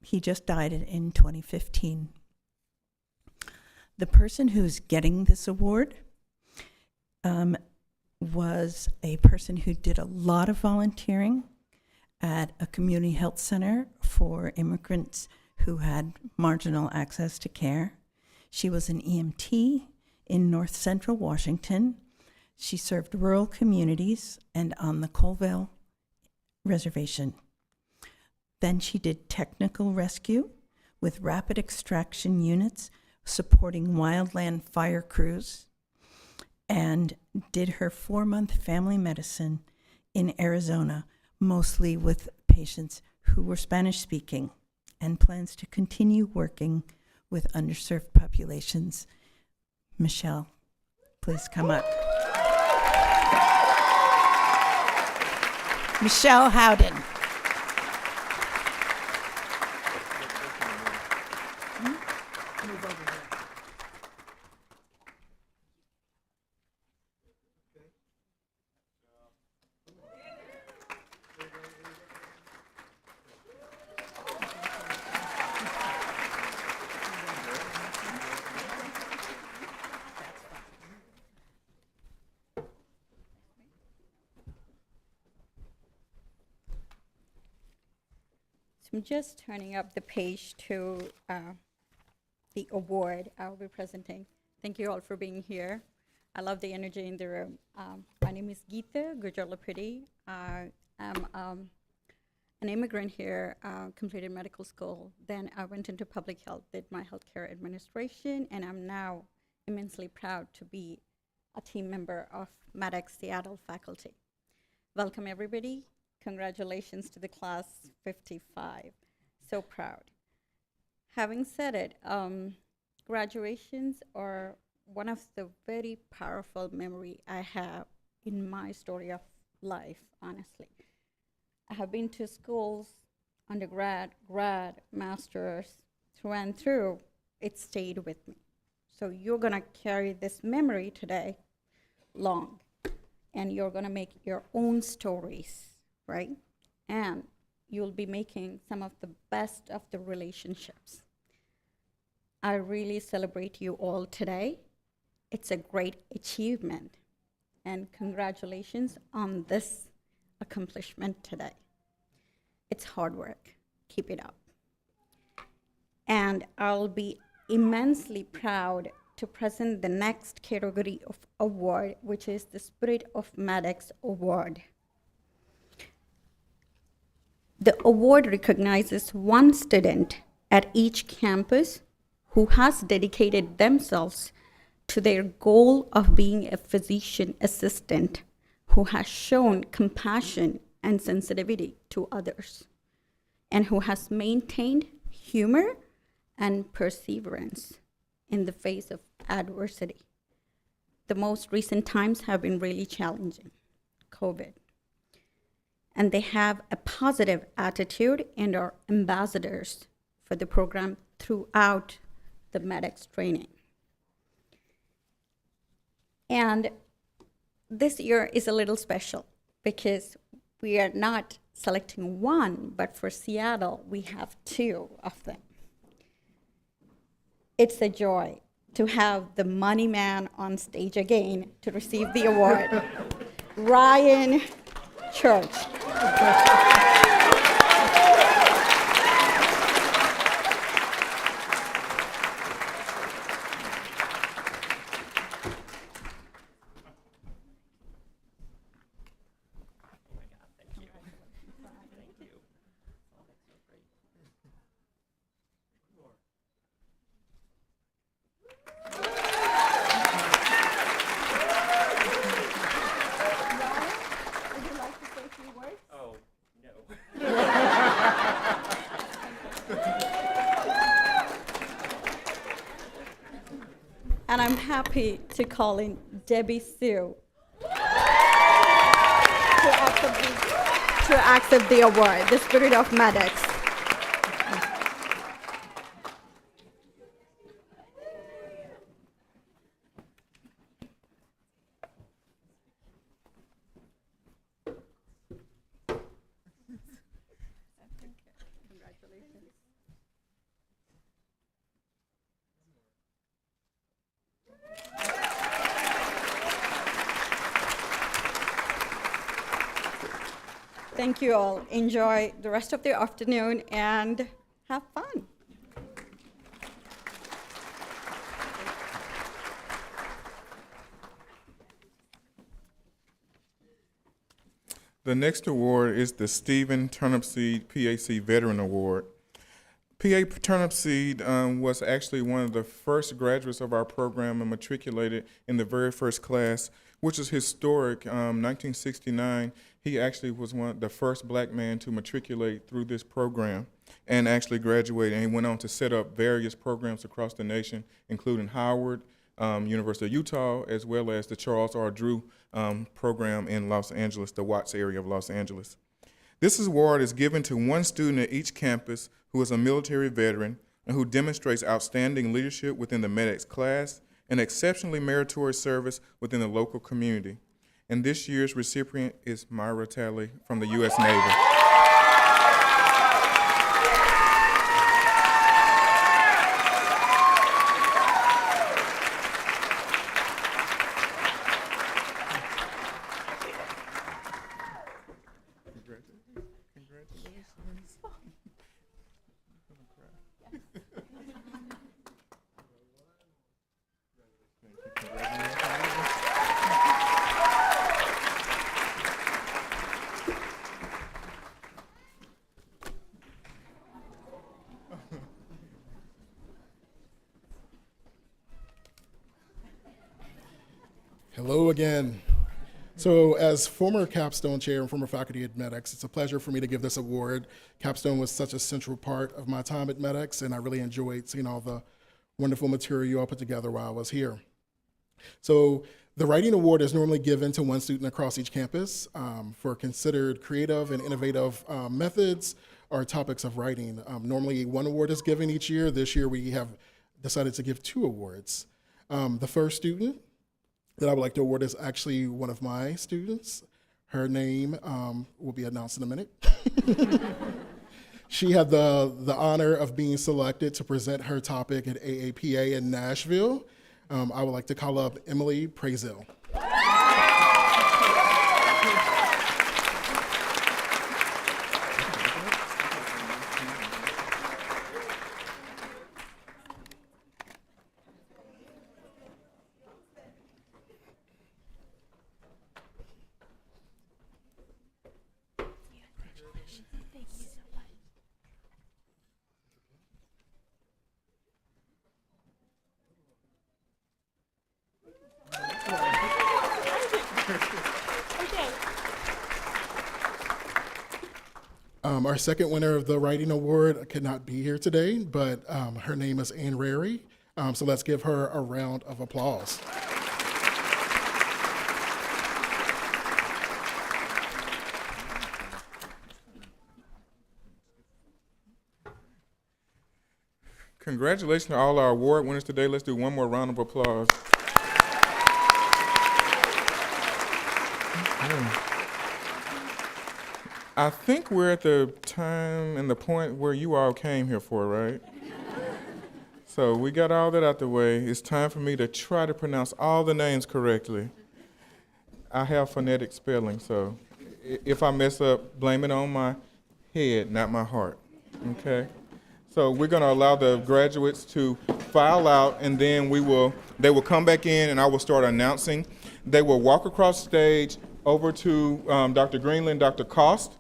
He just died in 2015. The person who's getting this award was a person who did a lot of volunteering at a community health center for immigrants who had marginal access to care. She was an EMT in North Central Washington. She served rural communities and on the Colville Reservation. Then she did technical rescue with rapid extraction units supporting wildland fire crews, and did her 4-month family medicine in Arizona, mostly with patients who were Spanish speaking, and plans to continue working with underserved populations. Michelle, please come up. Michelle Howden. I'm just turning up the page to the award I'll be presenting. Thank you all for being here. I love the energy in the room. My name is Geeta Gujalapudi. I am an immigrant here, completed medical school. Then I went into public health, did my healthcare administration, and I'm now immensely proud to be a team member of MEDEX Seattle faculty. Welcome, everybody. Congratulations to the class 55. So proud. Having said it, graduations are one of the very powerful memory I have in my story of life, honestly. I have been to schools, undergrad, grad, masters, through and through. It stayed with me. So you're gonna carry this memory today long, and you're gonna make your own stories, right? And you'll be making some of the best of the relationships. I really celebrate you all today. It's a great achievement, and congratulations on this accomplishment today. It's hard work. Keep it up. And I'll be immensely proud to present the next category of award, which is the Spirit of MEDEX Award. The award recognizes one student at each campus who has dedicated themselves to their goal of being a physician assistant, who has shown compassion and sensitivity to others, and who has maintained humor and perseverance in the face of adversity. The most recent times have been really challenging, COVID. And they have a positive attitude and are ambassadors for the program throughout the MEDEX training. And this year is a little special because we are not selecting one, but for Seattle, we have two of them. It's a joy to have the money man on stage again to receive the award, Ryan Church. And I'm happy to call in Debbie Sue to accept the award, the Spirit of MEDEX. Thank you all. Enjoy the rest of the afternoon and have fun. The next award is the Stephen Turnipseed PAC Veteran Award. PA Turnipseed was actually one of the first graduates of our program and matriculated in the very first class, which is historic. 1969, he actually was the first black man to matriculate through this program and actually graduated. And he went on to set up various programs across the nation, including Howard, University of Utah, as well as the Charles R. Drew program in Los Angeles, the Watts area of Los Angeles. This award is given to one student at each campus who is a military veteran and who demonstrates outstanding leadership within the MEDEX class and exceptionally meritorious service within the local community. And this year's recipient is Myra Talley from the U.S. Navy. Hello again. So as former Capstone Chair and former faculty at MEDEX, it's a pleasure for me to give this award. Capstone was such a central part of my time at MEDEX, and I really enjoyed seeing all the wonderful material you all put together while I was here. So the Writing Award is normally given to one student across each campus for considered creative and innovative methods or topics of writing. Normally one award is given each year. This year we have decided to give 2 awards. The first student that I would like to award is actually one of my students. Her name will be announced in a minute. She had the honor of being selected to present her topic at AAPA in Nashville. I would like to call up Emily Prazel. Our second winner of the Writing Award could not be here today, but her name is Ann Rary. So let's give her a round of applause. Congratulations to all our award winners today. Let's do one more round of applause. I think we're at the time and the point where you all came here for, right? So we got all that out the way. It's time for me to try to pronounce all the names correctly. I have phonetic spelling, so if I mess up, blame it on my head, not my heart, okay? So we're gonna allow the graduates to file out, and then they will come back in and I will start announcing. They will walk across stage over to Dr. Greenlee and Dr. Cost.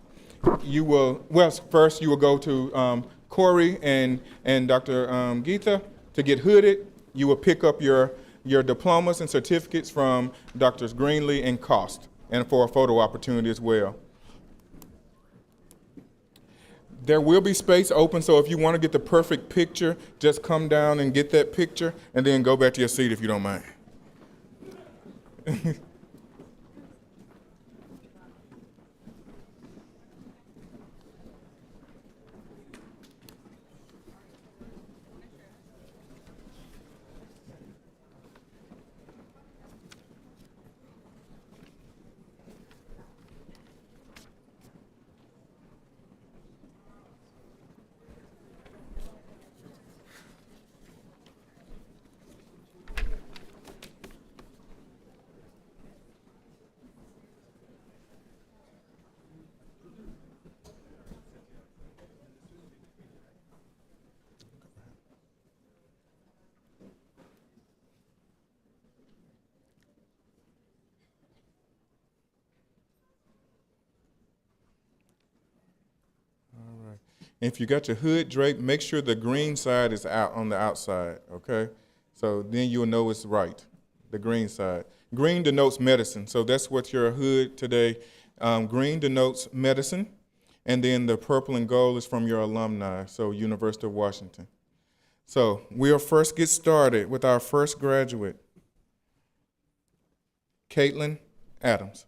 First you will go to Corey and Dr. Geetha to get hooded. You will pick up your diplomas and certificates from Drs. Greenlee and Cost, and for a photo opportunity as well. There will be space open, so if you want to get the perfect picture, just come down and get that picture, and then go back to your seat if you don't mind. If you got your hood draped, make sure the green side is out on the outside, okay? So then you'll know it's right, the green side. Green denotes medicine, so that's what your hood today. Green denotes medicine, and then the purple and gold is from your alumni, so University of Washington. So we'll first get started with our first graduate, Caitlin Adams.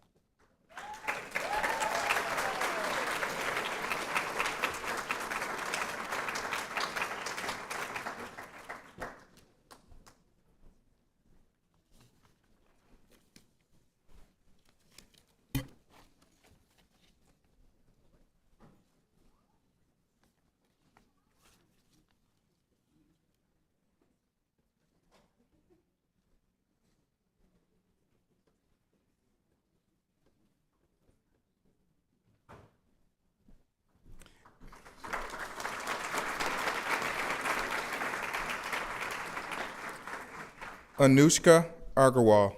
Anushka Agarwal.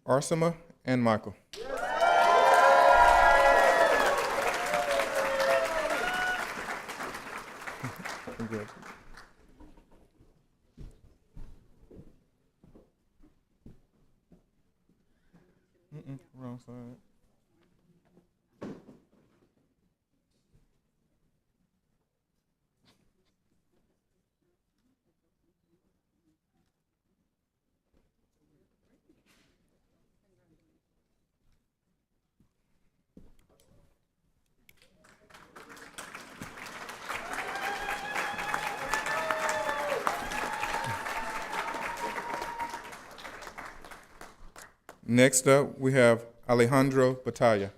Arsima and Michael. Congratulations. Wrong side. Next up, we have Alejandro Batalla.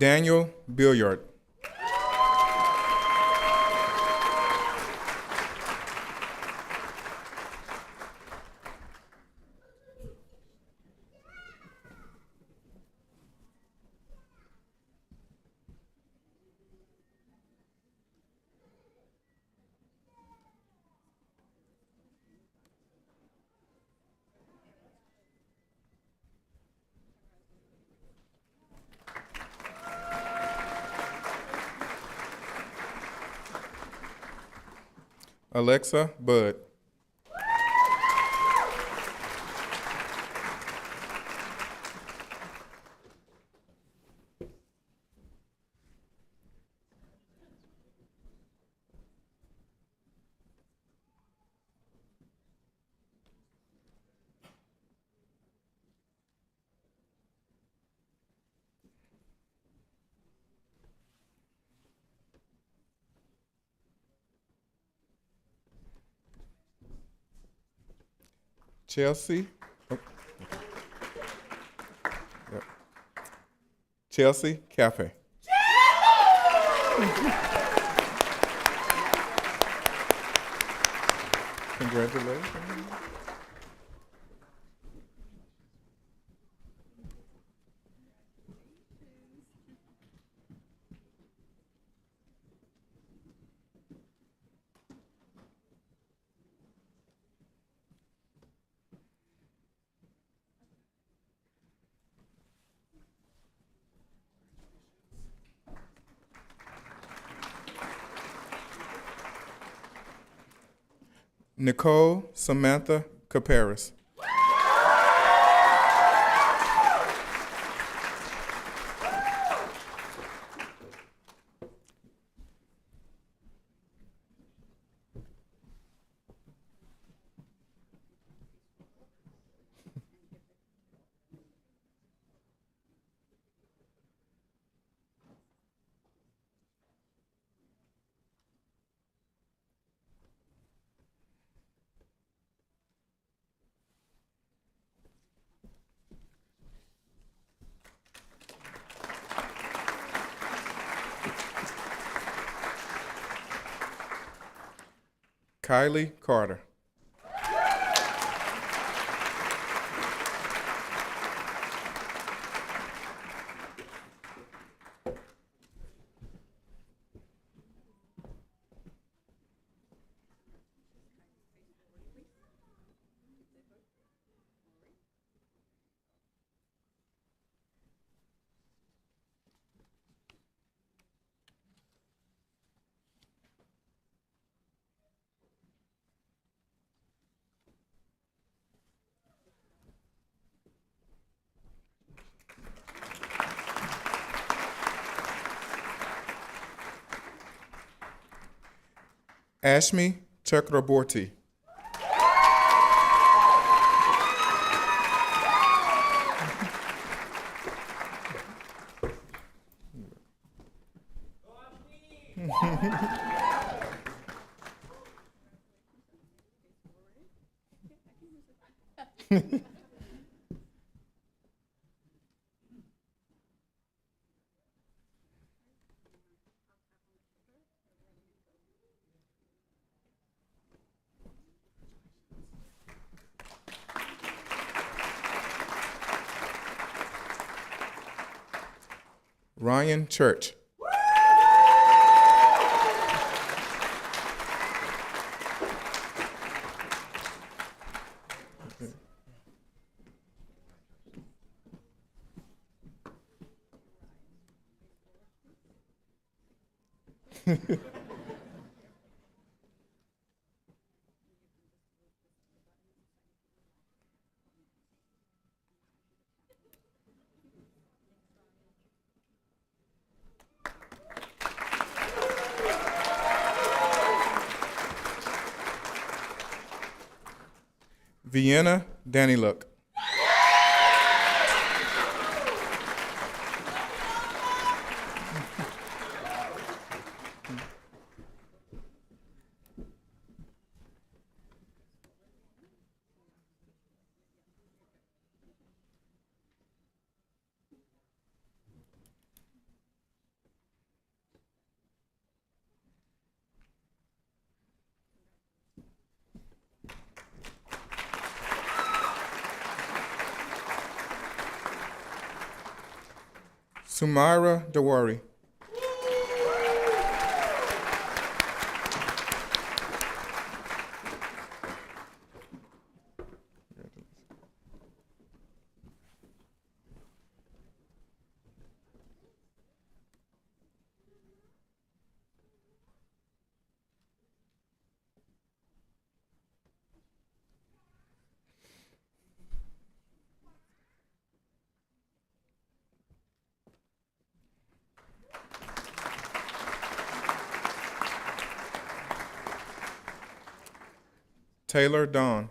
Daniel Billiard. Alexa Bud. Chelsea. Oh. Yep. Chelsea Cafe. Congratulations. Nicole Samantha Caparis. Kylie Carter. Ashmi Chakraborty. Ryan Church. Vienna Danny Luck. Sumaira Dewari. Taylor Dawn.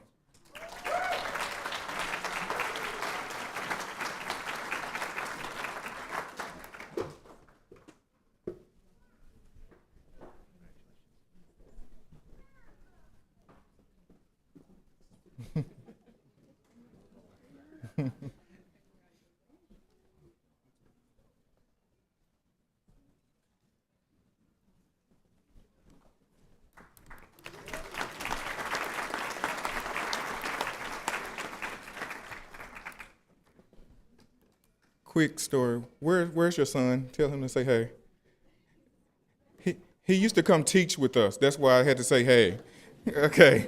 Quick story. Where's your son? Tell him to say hey. He used to come teach with us. That's why I had to say hey. Okay.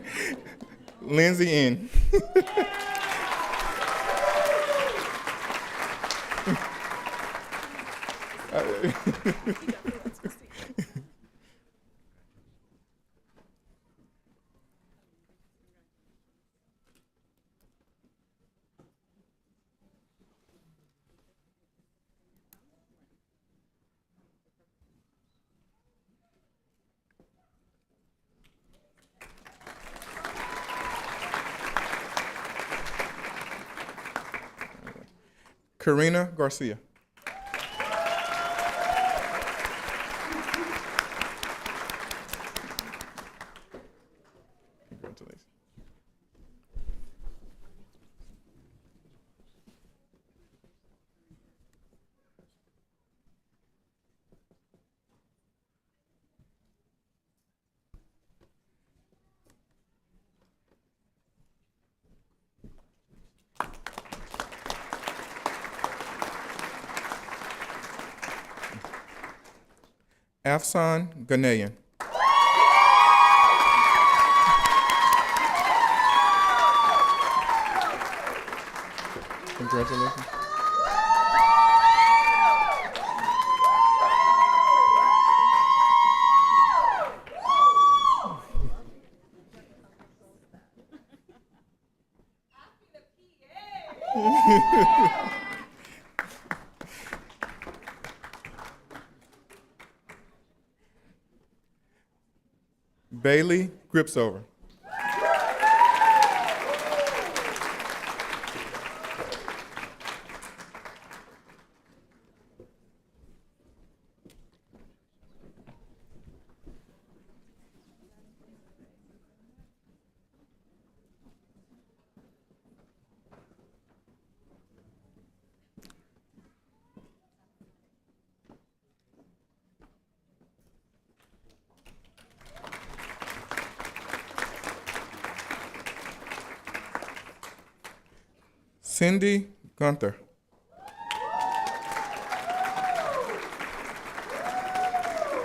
Lindsay in. Karina Garcia. Congratulations. Afsan Ghanaian. Congratulations. Bailey Gripsover. Cindy Gunther.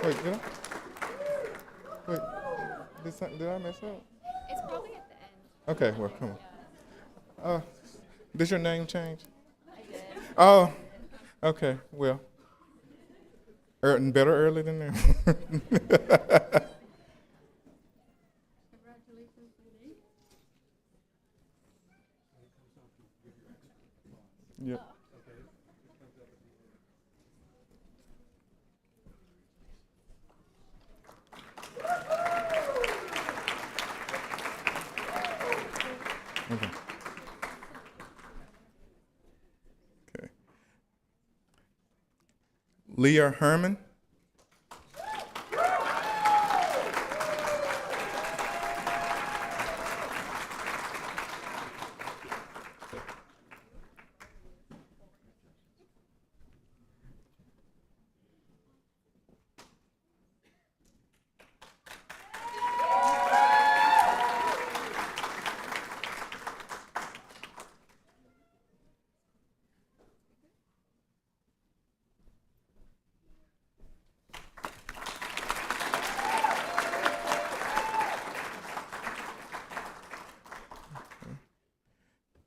Wait, did I? Wait, did I mess up? It's probably at the end. Okay, well, come on. Did your name change? I did. Oh, okay, well. Better early than never. Yep. Okay. Okay. Leah Herman.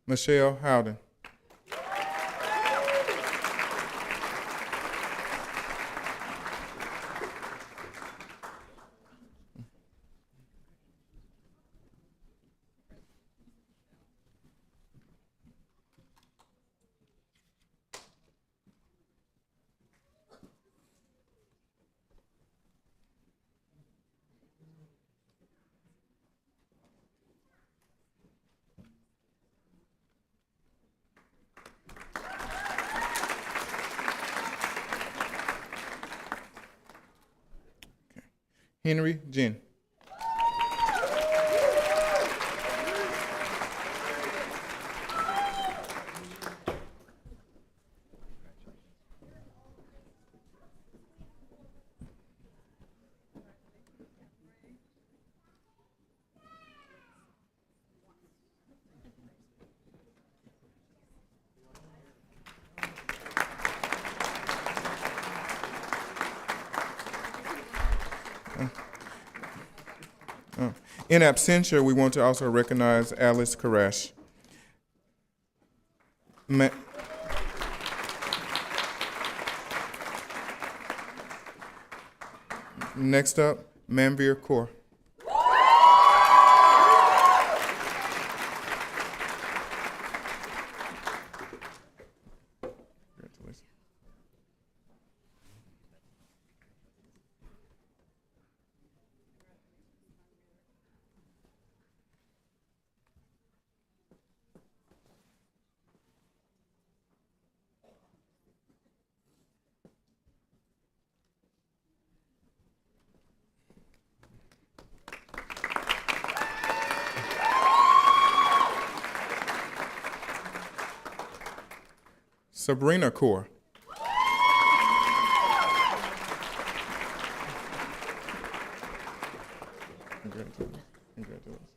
Michelle Howden. Henry Jen. In absentia, we want to also recognize Alice Koresh. Next up, Manveer Kaur. Congratulations. Sabrina Kaur. Congratulations. Congratulations.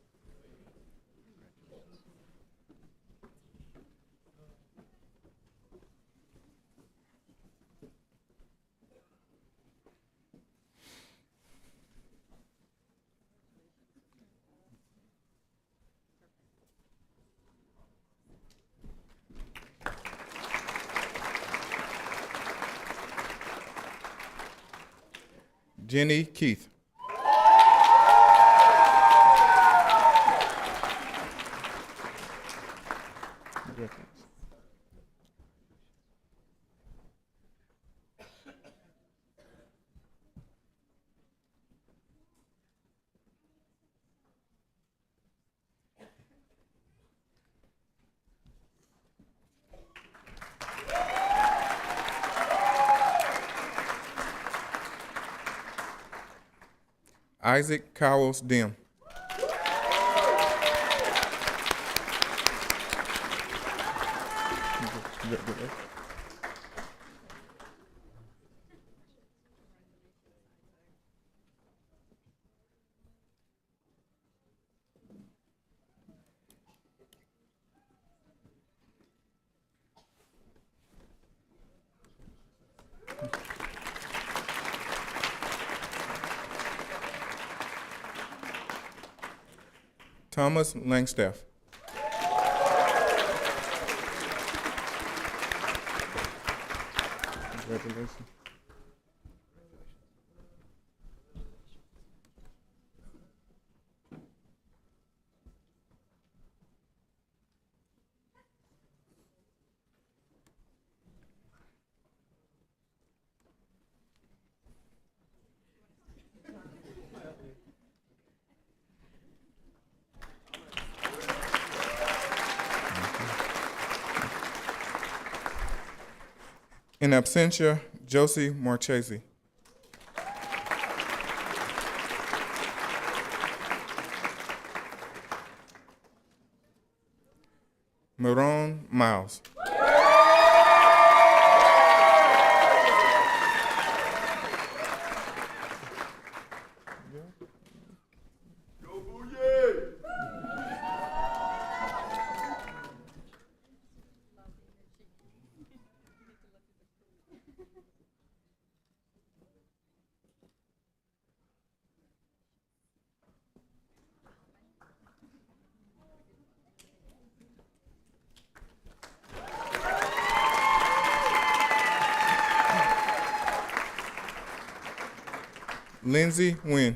Jenny Keith. Congratulations. Isaac Cowles Dim. Thomas Langstaff. Congratulations. In absentia, Josie Marchese. Maron Miles. Lindsay Wynn.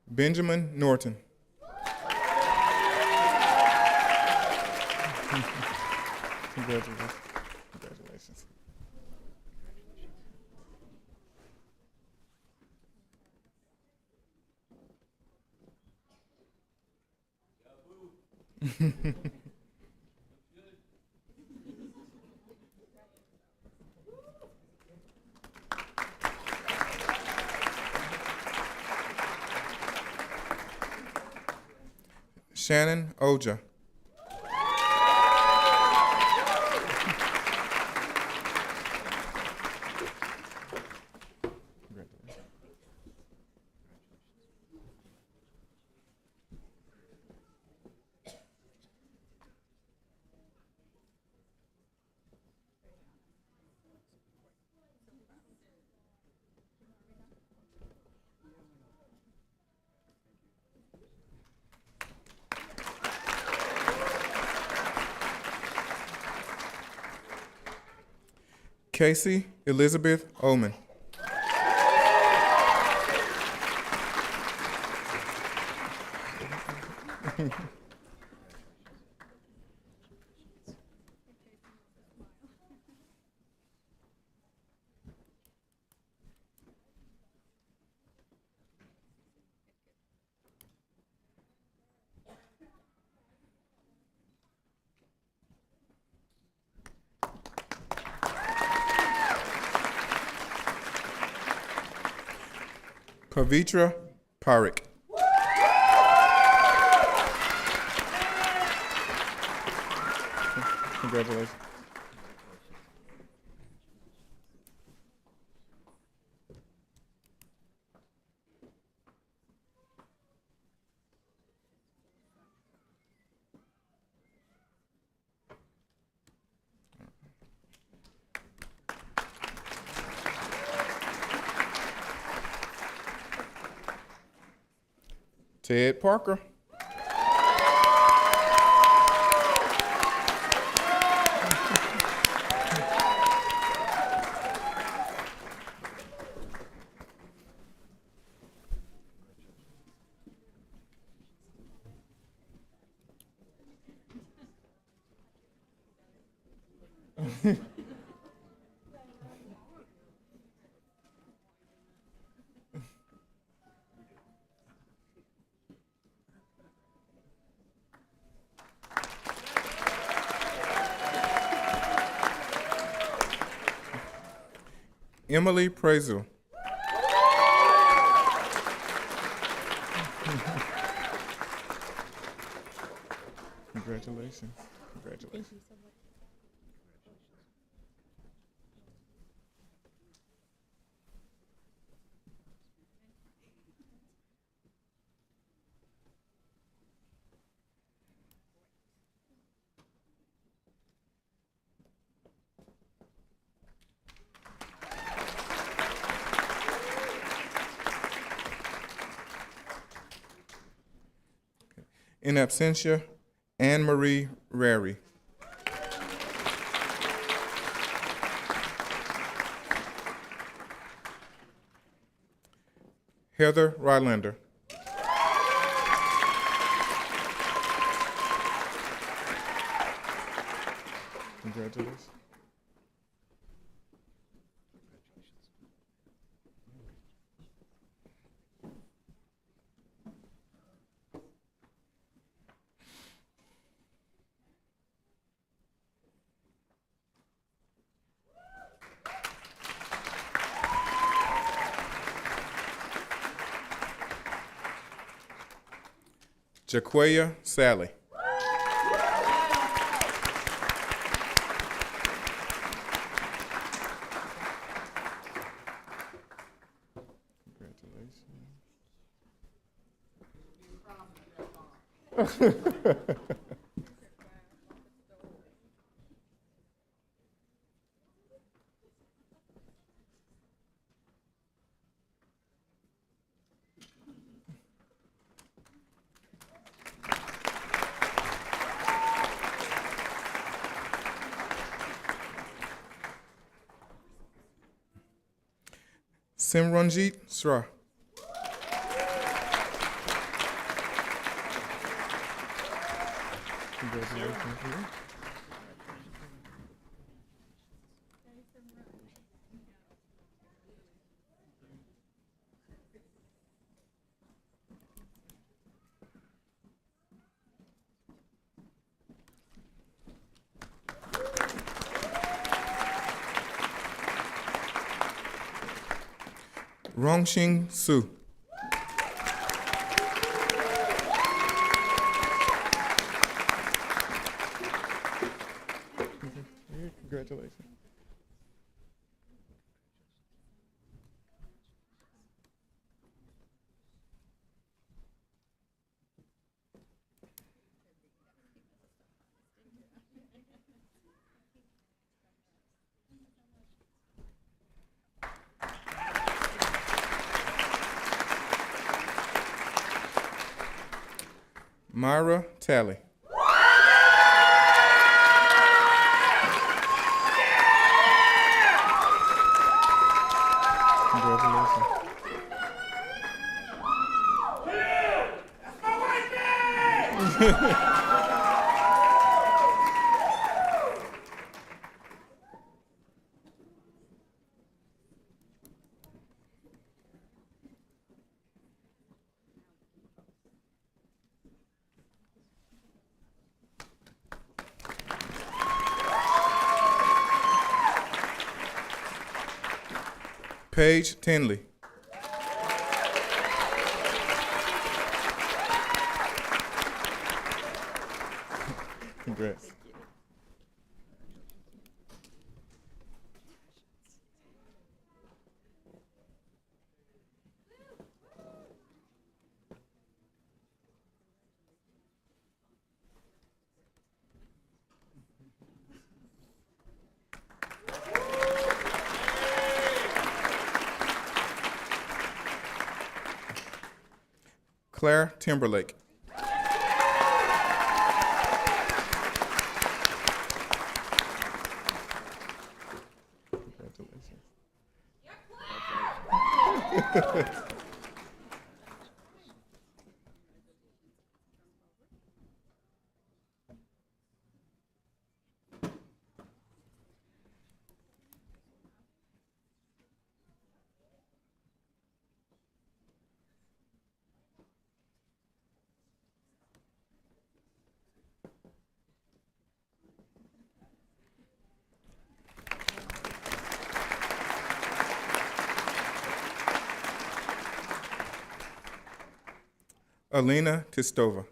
Benjamin Norton. Congratulations. Congratulations. Shannon Oja. Casey Elizabeth Oman. Pavitra Parik. Congratulations. Ted Parker. Emily Prazel. Congratulations. Congratulations. In absentia, Anne Marie Rary. Heather Rylander. Congratulations. Jaquaya Sally. Congratulations. Simranjit Sra. Congratulations. Rongxing Su. Congratulations. Myra Talley. Congratulations. Paige Tinley. Congrats. Claire Timberlake. Congratulations. Alina Tistova.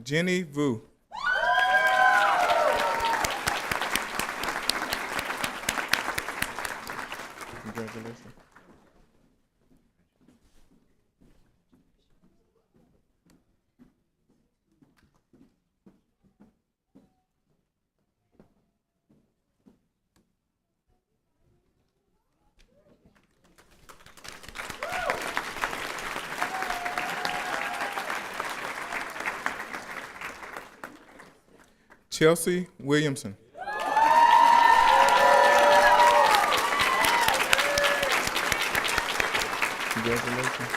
Jenny Vu. Congratulations. Chelsea Williamson. Congratulations.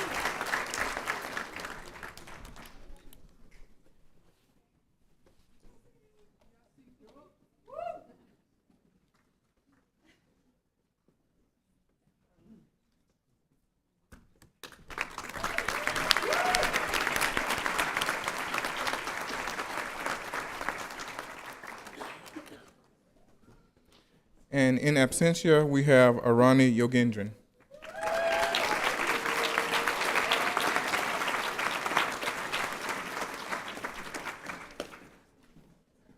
And in absentia, we have Arani Yogendran.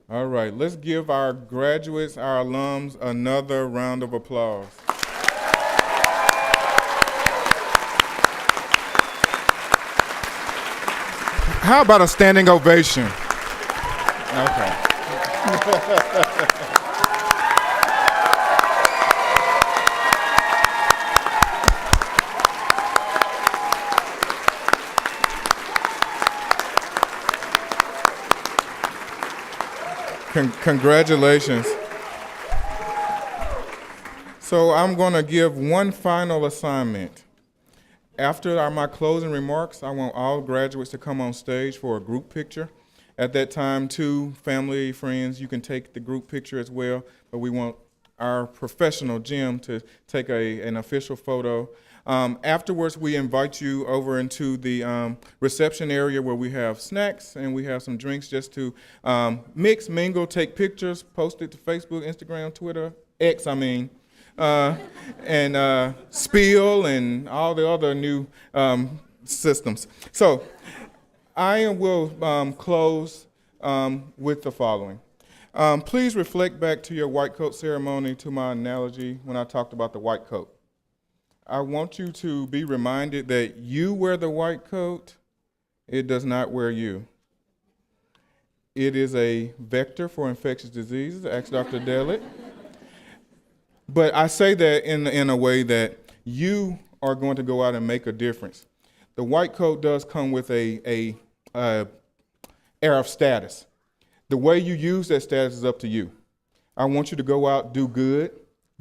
All right, let's give our graduates, our alums, another round of applause. How about a standing ovation? Okay. Congratulations. So I'm going to give one final assignment. After my closing remarks, I want all graduates to come on stage for a group picture. At that time, too, family, friends, you can take the group picture as well, but we want our professional Jim to take an official photo. Afterwards, we invite you over into the reception area where we have snacks and we have some drinks just to mix, mingle, take pictures, post it to Facebook, Instagram, Twitter, X, and Spill and all the other new systems. So I will close with the following. Please reflect back to your white coat ceremony, to my analogy when I talked about the white coat. I want you to be reminded that you wear the white coat, it does not wear you. It is a vector for infectious diseases, ask Dr. Dellett. But I say that in a way that you are going to go out and make a difference. The white coat does come with a air of status. The way you use that status is up to you. I want you to go out, do good,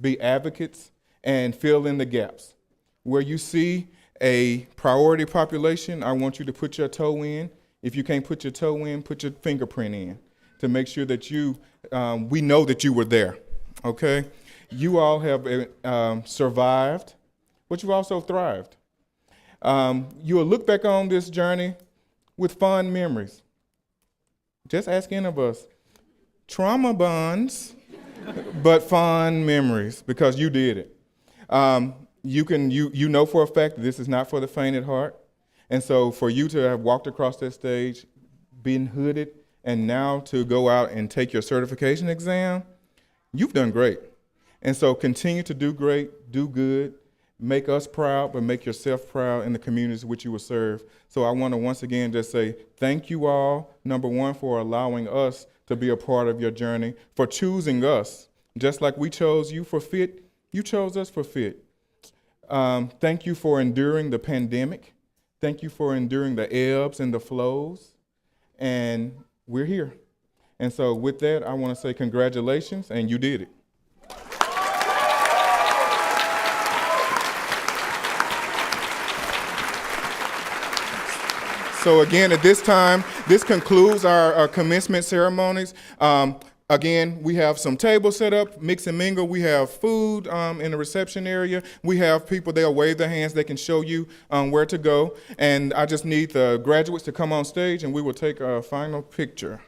be advocates, and fill in the gaps. Where you see a priority population, I want you to put your toe in. If you can't put your toe in, put your fingerprint in to make sure that we know that you were there, okay? You all have survived, but you've also thrived. You will look back on this journey with fond memories. Just ask any of us. Trauma bonds, but fond memories, because you did it. You know for a fact that this is not for the faint at heart. And so for you to have walked across that stage, been hooded, and now to go out and take your certification exam, you've done great. And so continue to do great, do good, make us proud, but make yourself proud in the communities which you will serve. So I want to once again just say thank you all, number one, for allowing us to be a part of your journey, for choosing us. Just like we chose you for fit, you chose us for fit. Thank you for enduring the pandemic. Thank you for enduring the ebbs and the flows. And we're here. And so with that, I want to say congratulations, and you did it. So again, at this time, this concludes our commencement ceremonies. Again, we have some tables set up, mix and mingle. We have food in the reception area. We have people, they'll wave their hands, they can show you where to go. And I just need the graduates to come on stage and we will take a final picture.